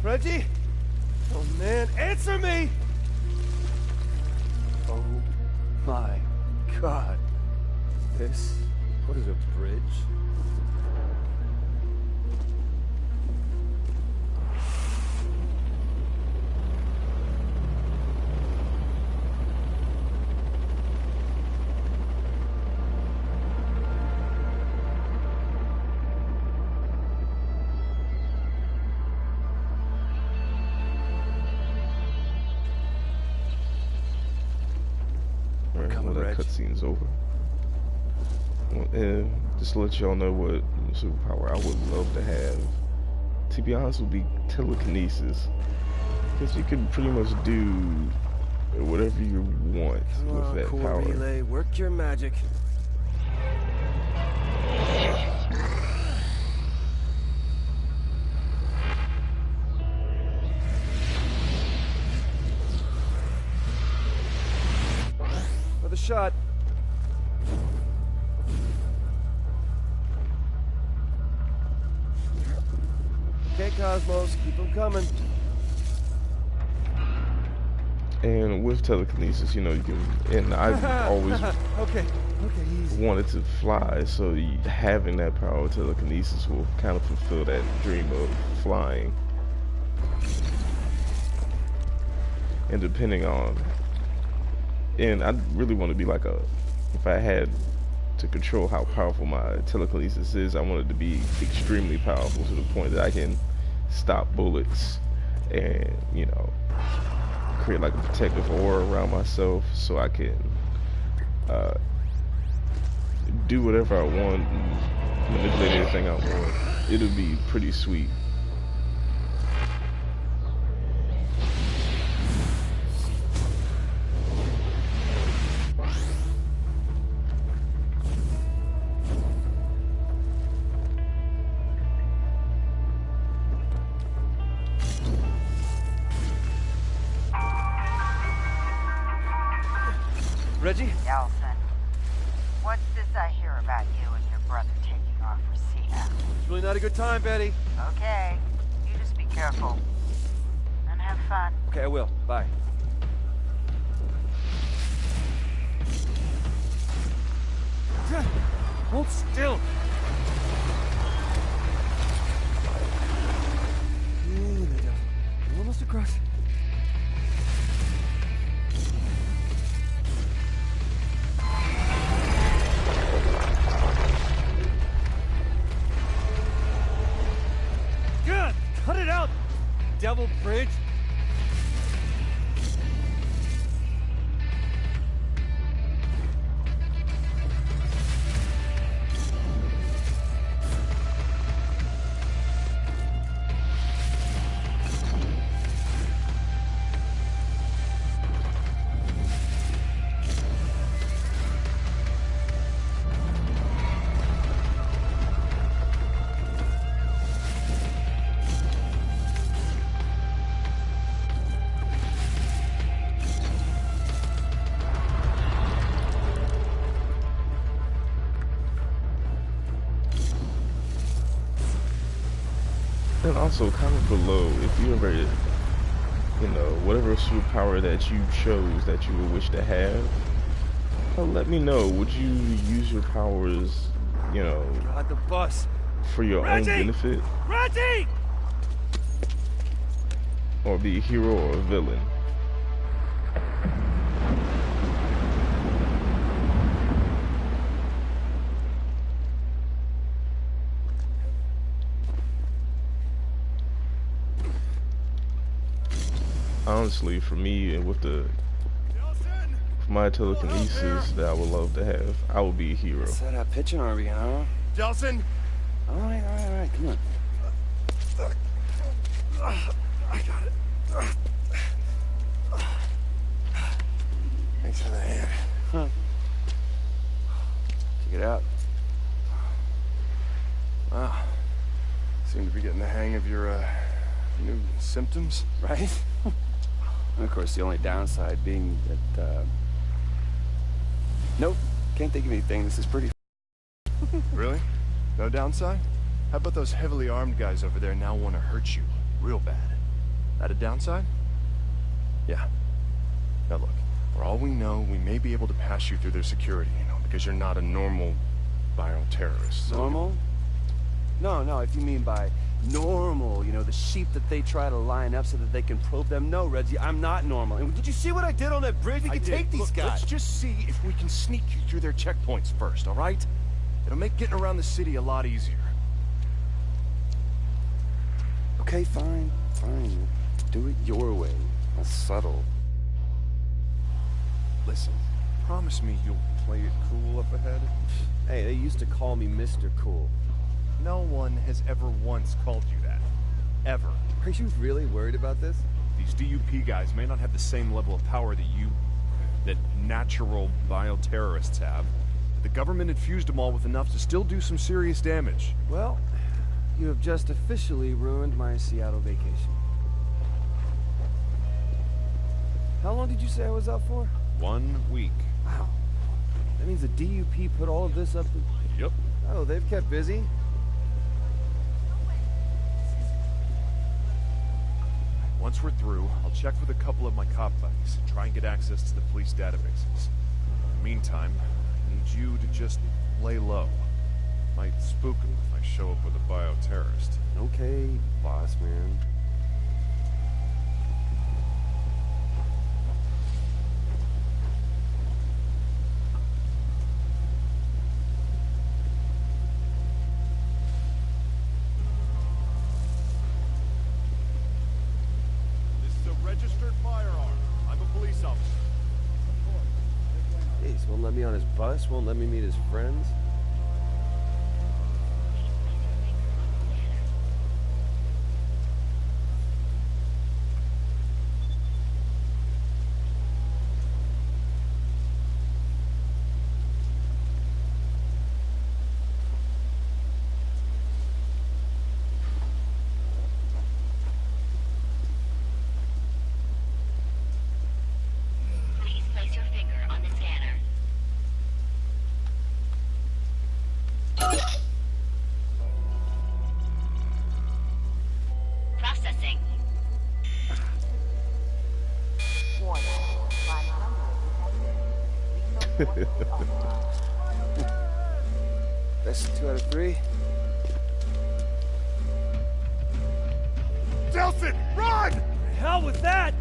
Reggie? Oh, man, answer me! Oh my God. What is a bridge? Cutscene's over. And just to let y'all know what superpower I would love to have, to be honest, would be telekinesis, because you can pretty much do whatever you want with that Core power. relay, work your magic. For the shot. Okay, Cosmos, keep them coming. And with telekinesis, you can, and I've always okay, easy. wanted to fly, so having that power of telekinesis will kind of fulfill that dream of flying. And depending on, and I really want to be like if I had to control how powerful my telekinesis is, I want it to be extremely powerful to the point that I can stop bullets and, create like a protective aura around myself, so I can do whatever I want and manipulate anything I want. It'll be pretty sweet. Reggie? Delson, what's this I hear about you and your brother taking off for Seattle? It's really not a good time, Betty. Okay, you just be careful. And have fun. Okay, I will. Bye. Hold still. We're almost across. Good! Cut it out, Devil Bridge! And also, comment below if you ever, whatever superpower that you chose that you would wish to have. Let me know. Would you use your powers, God, the bus. for your own benefit? Reggie! Or be a hero or a villain? Honestly, for me, and with my telekinesis that I would love to have, I would be a hero. Set up pitching, are we, huh? Delson! All right, come on. I got it. Thanks for the hand. Huh. Check it out. Wow. Seem to be getting the hang of your, new symptoms. Right? And of course, the only downside being that, nope, can't think of anything. This is pretty... Really? No downside? How about those heavily armed guys over there now want to hurt you real bad? That a downside? Yeah. Now look, for all we know, we may be able to pass you through their security, because you're not a normal bioterrorist. So... Normal? No, if you mean by normal, the sheep that they try to line up so that they can probe them. No, Reggie, I'm not normal. And did you see what I did on that bridge? We can take these guys. Let's just see if we can sneak you through their checkpoints first, all right? It'll make getting around the city a lot easier. Okay, fine. Do it your way. That's subtle. Listen, promise me you'll play it cool up ahead. Hey, they used to call me Mr. Cool. No one has ever once called you that. Ever. Are you really worried about this? These DUP guys may not have the same level of power that natural bioterrorists have. But the government infused them all with enough to still do some serious damage. Well, you have just officially ruined my Seattle vacation. How long did you say I was out for? 1 week. Wow. That means the DUP put all of this up to... Yep. Oh, they've kept busy. Once we're through, I'll check with a couple of my cop buddies and try and get access to the police databases. In the meantime, I need you to just lay low. Might spook them if I show up with a bioterrorist. Okay, boss man. Registered firearm. I'm a police officer. Jeez, won't let me on his bus, won't let me meet his friends. Please place your finger on the scanner. That's 2 out of 3. Delson, run! Hell with that!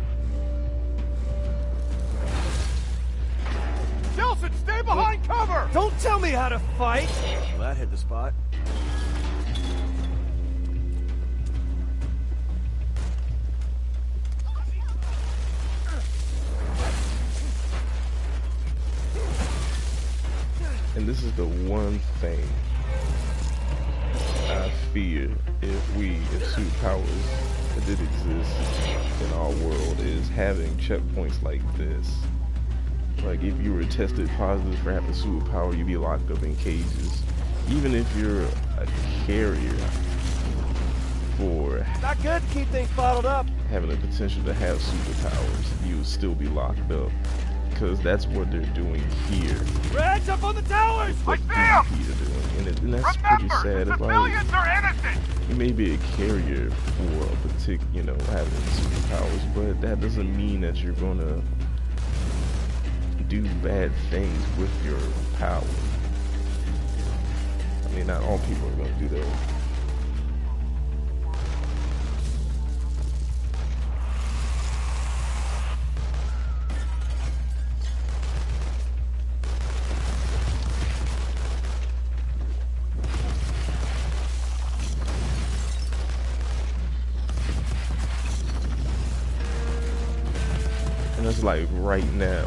Delson, stay behind cover! Don't tell me how to fight! Well, that hit the spot. And this is the one thing I fear if superpowers did exist in our world, is having checkpoints like this. Like, if you were tested positive for having a superpower, you'd be locked up in cages. Even if you're a carrier for Not good to keep things bottled up. having the potential to have superpowers, you would still be locked up. Because that's what they're doing here. Reds up on the towers! What DP are doing. And that's pretty sad. It's like, are innocent! you may be a carrier for a particular, you know, having superpowers, but that doesn't mean that you're gonna do bad things with your power. I mean, not all people are gonna do that. And it's like right now,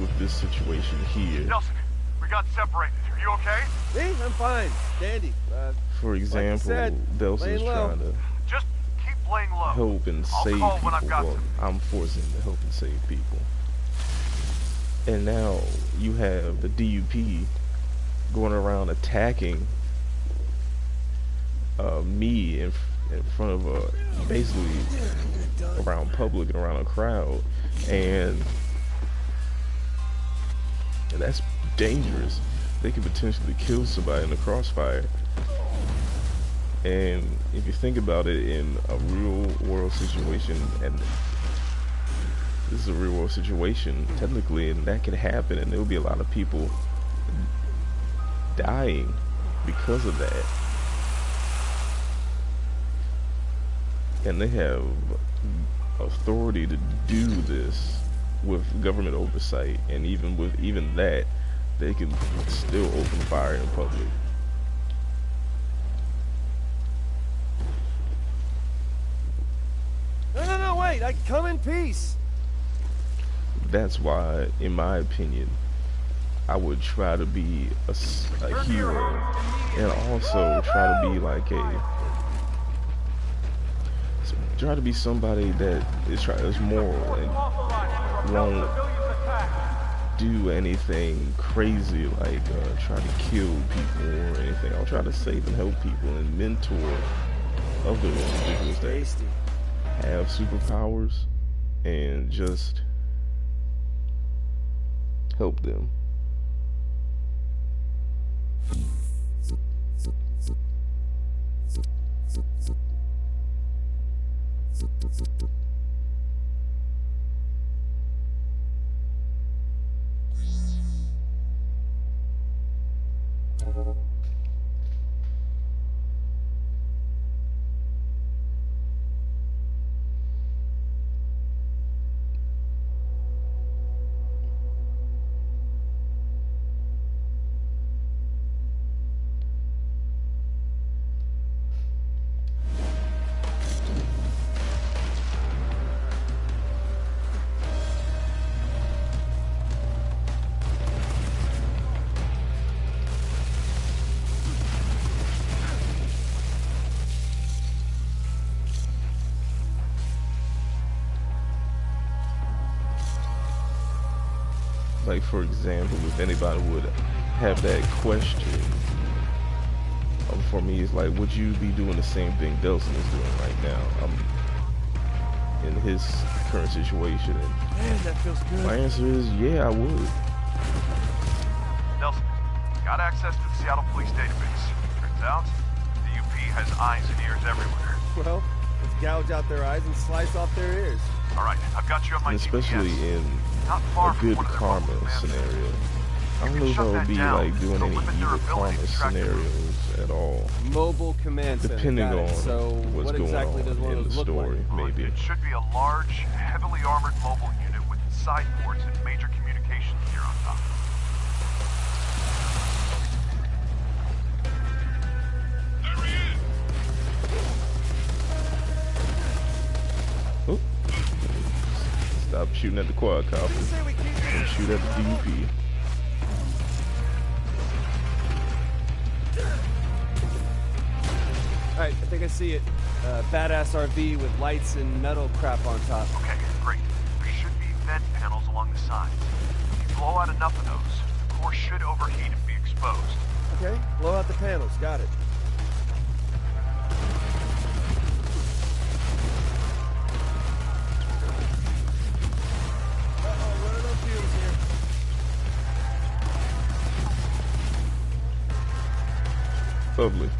with this situation here. Nelson, we got separated. Are you okay? Me? I'm fine. Dandy. For example, Delson's trying to just keep laying low. help and save call when I've people. got Well, I'm forcing him to help and save people. And now you have the DUP going around attacking me in front of basically around public and around a crowd, and that's dangerous. They could potentially kill somebody in the crossfire. And if you think about it, in a real world situation, and this is a real world situation technically, and that could happen, and there will be a lot of people dying because of that. And they have authority to do this with government oversight, and even with that, they can still open fire in public. No, wait, I can come in peace. That's why, in my opinion, I would try to be a hero, and also try to be like try to be somebody that is moral and won't do anything crazy, like try to kill people or anything. I'll try to save and help people and mentor other individuals that have superpowers and just help them. Like, for example, if anybody would have that question, for me, it's like, would you be doing the same thing Delson is doing right now? In his current situation. And man, that feels good. My answer is, yeah, I would. Nelson, got access to the Seattle police database. Turns out, the UP has eyes and ears everywhere. Well, let's gouge out their eyes and slice off their ears. All right, I've got you on my And especially GPS. in Not far a from good one of their karma local scenario. I don't know if I would be like doing any evil promise scenarios at all. Mobile command center. Depending Got it. on So what's what going exactly does on one in of the those look story, like? maybe. It should be a large, heavily armored mobile unit with side ports and major communications gear on top. Oh. Stop shooting at the quadcopter and shoot at the DUP. Alright, I think I see it. Badass RV with lights and metal crap on top. Okay, great. There should be vent panels along the sides. If you blow out enough of those, the core should overheat and be exposed. Okay, blow out the panels. Got it. Uh-oh, running on fumes here. Lovely.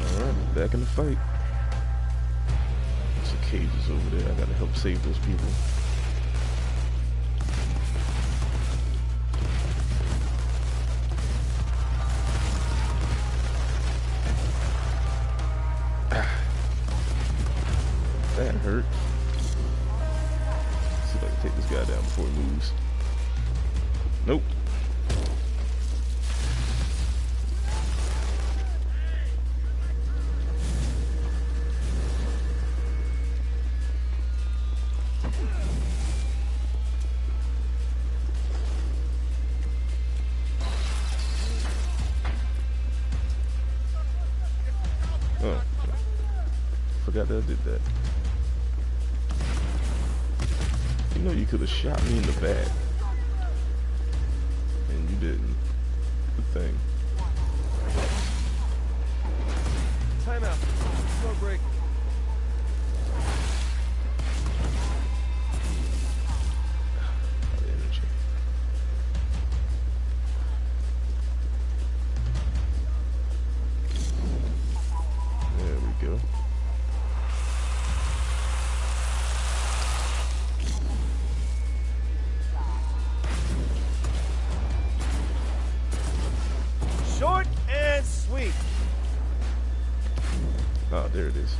Alright, back in the fight. There's some cages over there. I gotta help save those people. That hurt. See if I can take this guy down before he moves. Nope. Oh, forgot that I did that. You know you could have shot me in the back. And you didn't. Good thing. Time out. Smoke break. Energy. There we go. Short and sweet. Oh, there it is.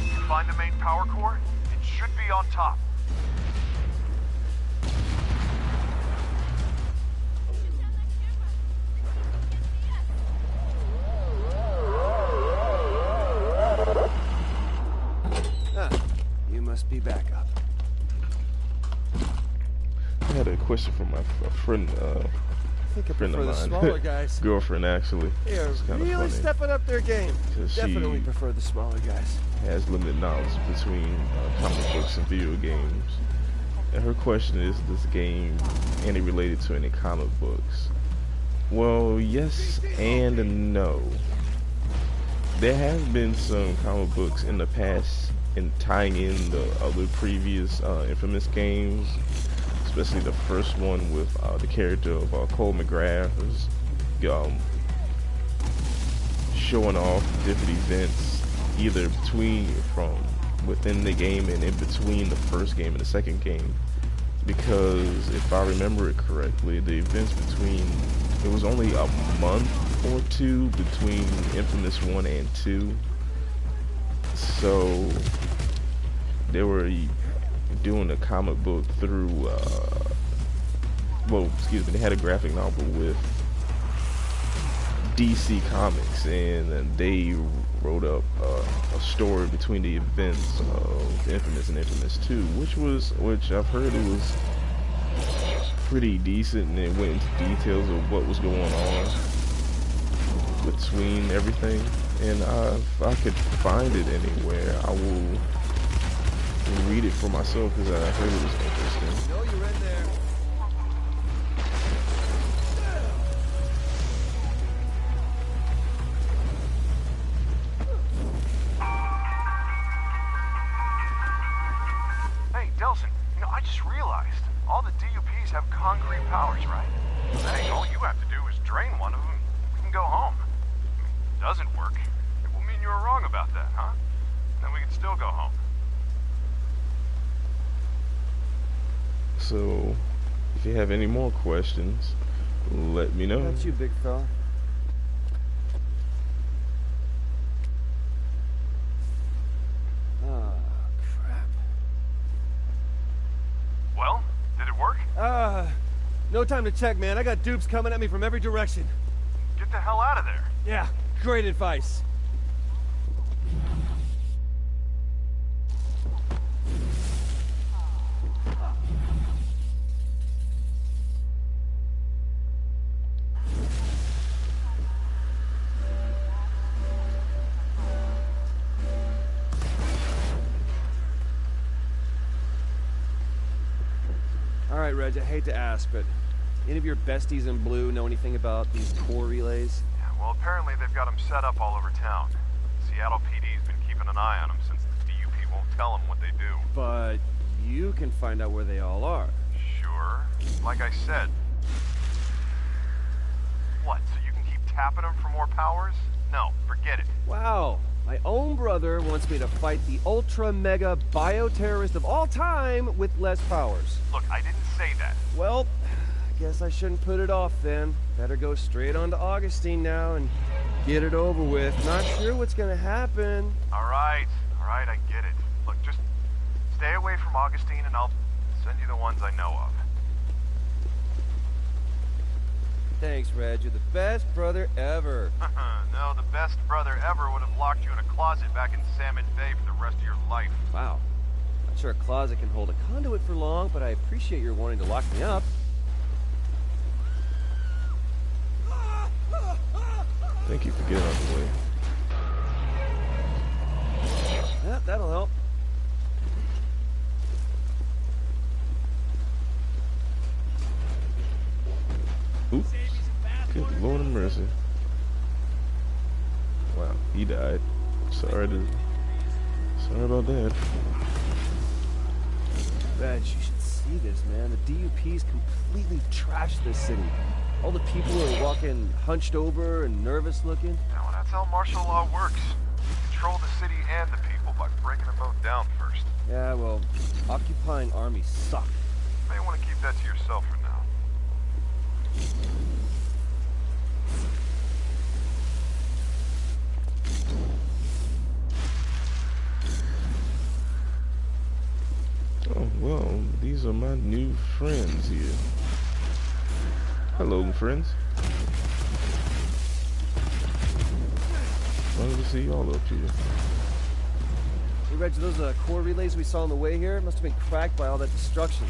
You find the main power core? It should be on top. You must be back up. I had a question from my friend, I think I friend prefer of the mine. smaller guys. Girlfriend, actually. They are It's kinda really funny. stepping up their game. 'Cause Definitely she prefer the smaller guys. has limited knowledge between comic books and video games. And her question is this game any related to any comic books? Well, yes and no. There have been some comic books in the past in tying in the other previous Infamous games, especially the first one with the character of Cole McGrath, who's showing off different events either from within the game and in between the first game and the second game. Because if I remember it correctly, the events it was only a month or two between Infamous 1 and 2. So they were doing a comic book through they had a graphic novel with DC Comics, and they wrote up a story between the events of Infamous and Infamous 2, which I've heard it was pretty decent, and it went into details of what was going on between everything. And if I could find it anywhere, I will read it for myself because I heard it was interesting. No, you're in there. Hey, Delson, I just realized realized. All the DUPs have concrete powers, right? Hey, all you have to do is drain one of them. We can go home. If it doesn't work, it will mean you were wrong about that, huh? Then we can still go home. So, if you have any more questions, let me know. That's you, big fella. Oh, crap. Well, did it work? No time to check, man. I got dupes coming at me from every direction. Get the hell out of there. Yeah, great advice. All right, Reg, I hate to ask, but any of your besties in blue know anything about these core relays? Yeah, well, apparently they've got them set up all over town. Seattle PD's been keeping an eye on them since the DUP won't tell them what they do. But you can find out where they all are. Sure. Like I said. What, so you can keep tapping them for more powers? No, forget it. Wow. My own brother wants me to fight the ultra-mega bioterrorist of all time with less powers. Look, I didn't say that. Well, I guess I shouldn't put it off then. Better go straight on to Augustine now and get it over with. Not sure what's gonna happen. All right, I get it. Look, just stay away from Augustine and I'll send you the ones I know of. Thanks, Reg. You're the best brother ever. No, the best brother ever would have locked you in a closet back in Salmon Bay for the rest of your life. Wow. Not sure a closet can hold a conduit for long, but I appreciate your wanting to lock me up. Thank you for getting out of the way. Yeah, that'll help. Oop. Good Lord of mercy. Wow, he died. Sorry about that. Reg, you should see this, man. The DUP's completely trashed this city. All the people are walking hunched over and nervous looking. Yeah, well, that's how martial law works. You control the city and the people by breaking them both down first. Yeah, well, occupying armies suck. You may want to keep that to yourself for now. Oh, well, these are my new friends here. Hello, friends. Glad to see y'all up here. Hey, Reg, those core relays we saw on the way here must have been cracked by all that destruction.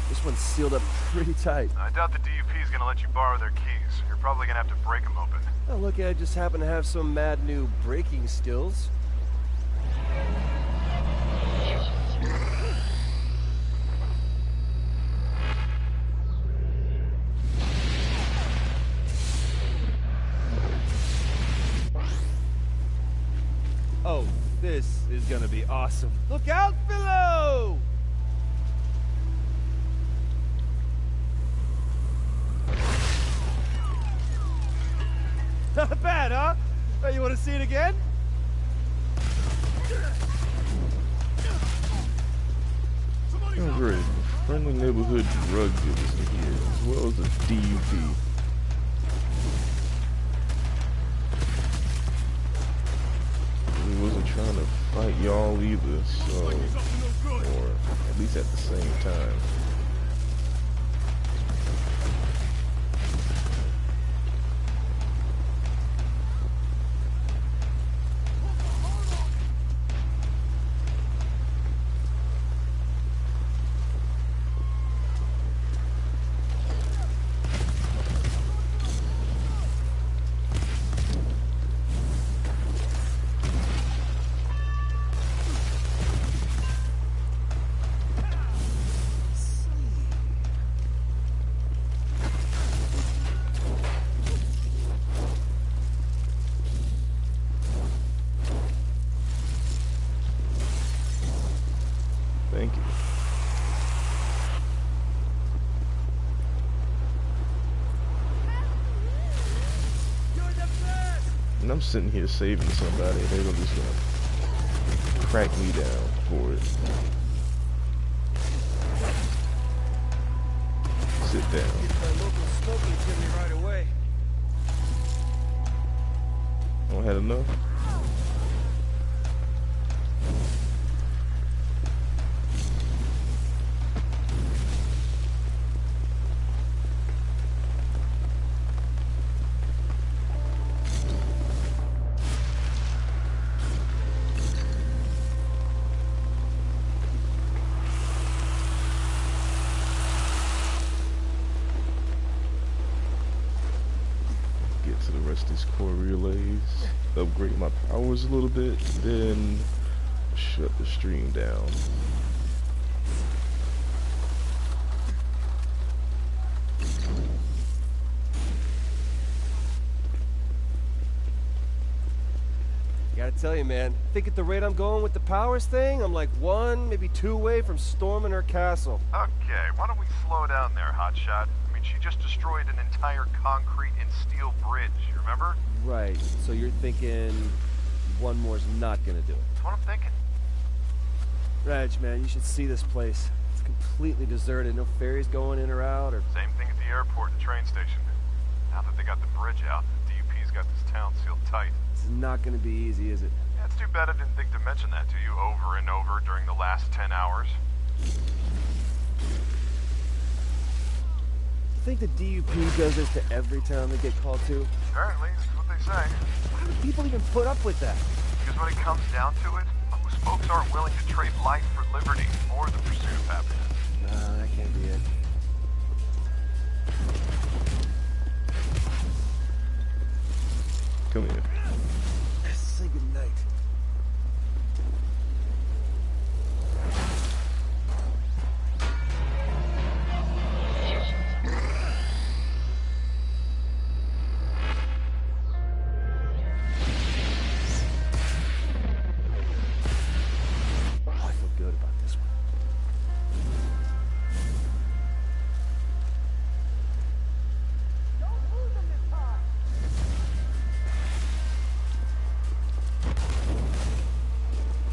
This one's sealed up pretty tight. I doubt the DUP is going to let you borrow their keys. You're probably going to have to break them open. Oh, look, I just happen to have some mad new breaking skills. Oh, this is gonna be awesome. Look out below! Not bad, huh? Oh, you want to see it again? Oh, great. Friendly neighborhood drug dealers in here, as well as the DUP. We wasn't trying to fight y'all either, so... Or at least at the same time. And I'm sitting here saving somebody, and they're just gonna crack me down for it. Sit down. Get that local smoking to me right away. Don't have enough. To the rest of these core relays, upgrade my powers a little bit, then shut the stream down. Gotta tell you, man, I think at the rate I'm going with the powers thing, I'm like 1, maybe 2 away from storming her castle. Okay, why don't we slow down there, hotshot? I mean, she just destroyed an entire concrete and steel bridge, you remember? Right, so you're thinking one more's not gonna do it. That's what I'm thinking. Reg, man, you should see this place. It's completely deserted, no ferries going in or out, or... Same thing at the airport and train station. Now that they got the bridge out, the DUP's got this town sealed tight. It's not gonna be easy, is it? Yeah, it's too bad I didn't think to mention that to you over and over during the last 10 hours. You think the DUP does this to every town they get called to? Apparently, that's what they say. How do people even put up with that? Because when it comes down to it, most folks aren't willing to trade life for liberty or the pursuit of happiness. Nah, that can't be it. Come here. Say goodnight.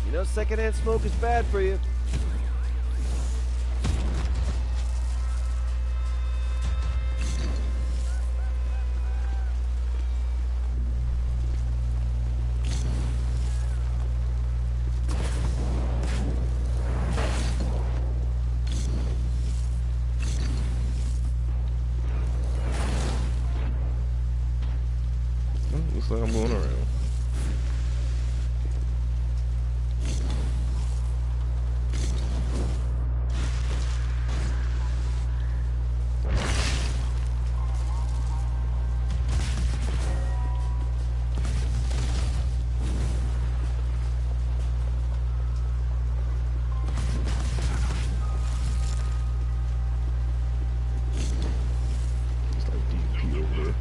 You know, secondhand smoke is bad for you. Looks like I'm going around.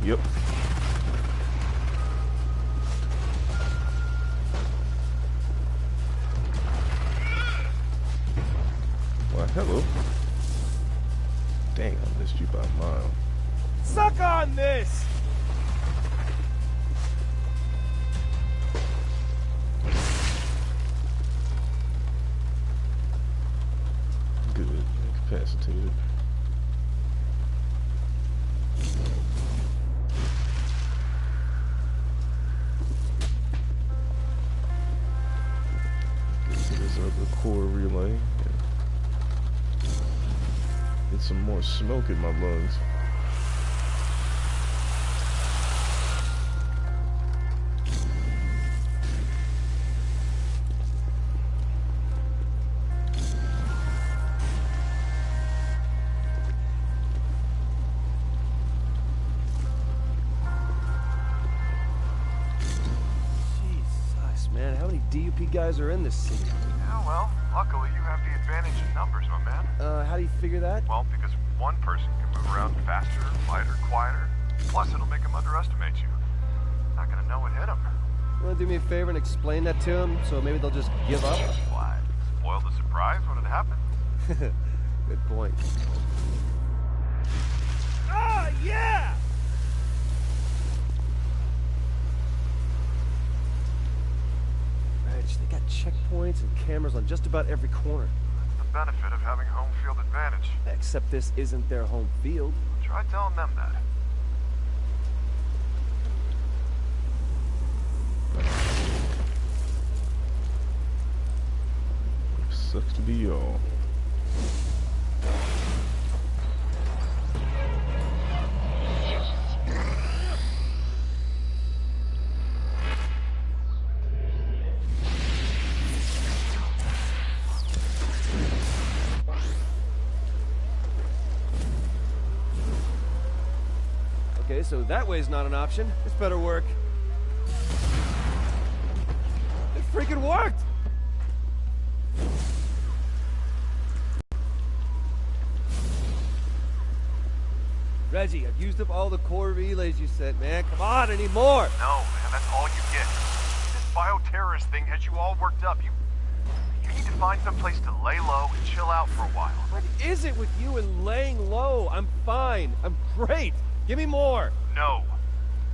Yep. Well, hello. Dang, I missed you by a mile. Suck on this! Good. Incapacitated. The core relay. Get some more smoke in my lungs. Jesus, man, how many DUP guys are in this city? Yeah, well, luckily you have the advantage in numbers, my man. How do you figure that? Well, because one person can move around faster, lighter, quieter. Plus, it'll make them underestimate you. Not gonna know what hit them. You wanna do me a favor and explain that to them, so maybe they'll just give up? Why? Spoil the surprise when it happens. Good point. Ah, yeah! checkpoints and cameras on just about every corner. That's the benefit of having home field advantage. Except this isn't their home field. Try telling them that. Sucks to be y'all. Okay, so that way's not an option. This better work. It freaking worked! Reggie, I've used up all the core relays you sent, man. Come on, I need more! No, man, that's all you get. This bioterrorist thing has you all worked up. You need to find some place to lay low and chill out for a while. What is it with you and laying low? I'm fine. I'm great. Give me more. No.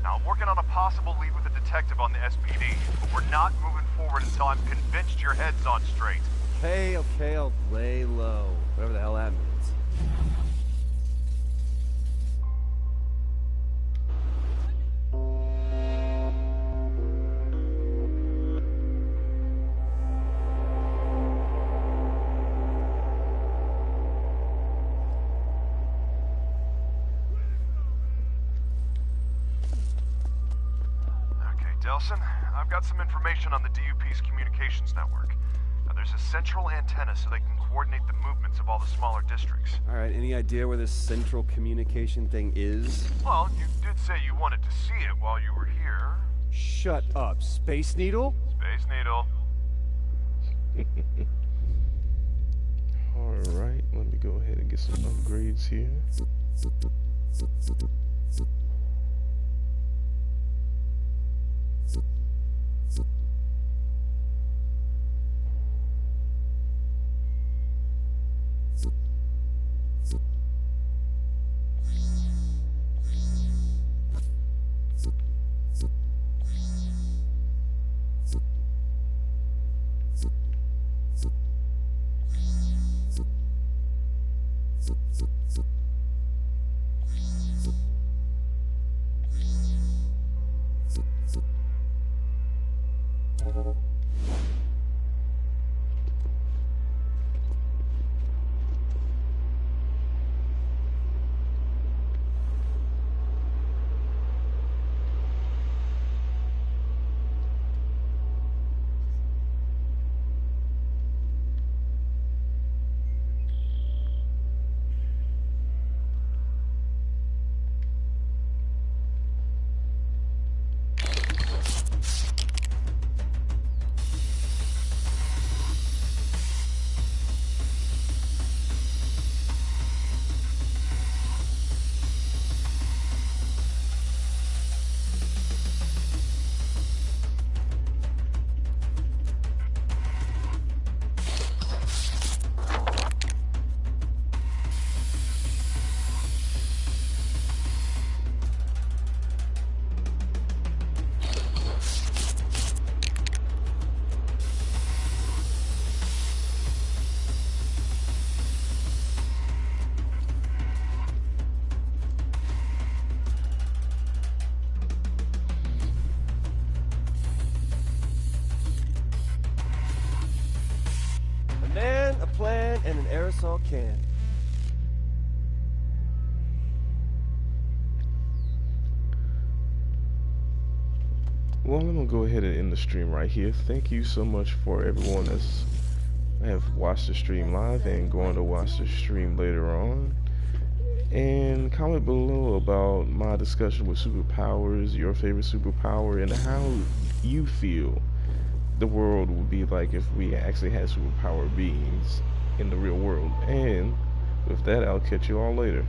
Now, I'm working on a possible lead with a detective on the SPD, but we're not moving forward until I'm convinced your head's on straight. Okay, I'll lay low. Whatever the hell that means. Delson, I've got some information on the DUP's communications network. Now, there's a central antenna so they can coordinate the movements of all the smaller districts. Alright, any idea where this central communication thing is? Well, you did say you wanted to see it while you were here. Shut up. Space Needle? Space Needle. Alright, let me go ahead and get some upgrades here. Plan and an aerosol can. Well, I'm gonna go ahead and end the stream right here. Thank you so much for everyone that's have watched the stream live and going to watch the stream later on. And comment below about my discussion with superpowers, your favorite superpower, and how you feel the world would be like if we actually had superpower beings in the real world. And with that, I'll catch you all later.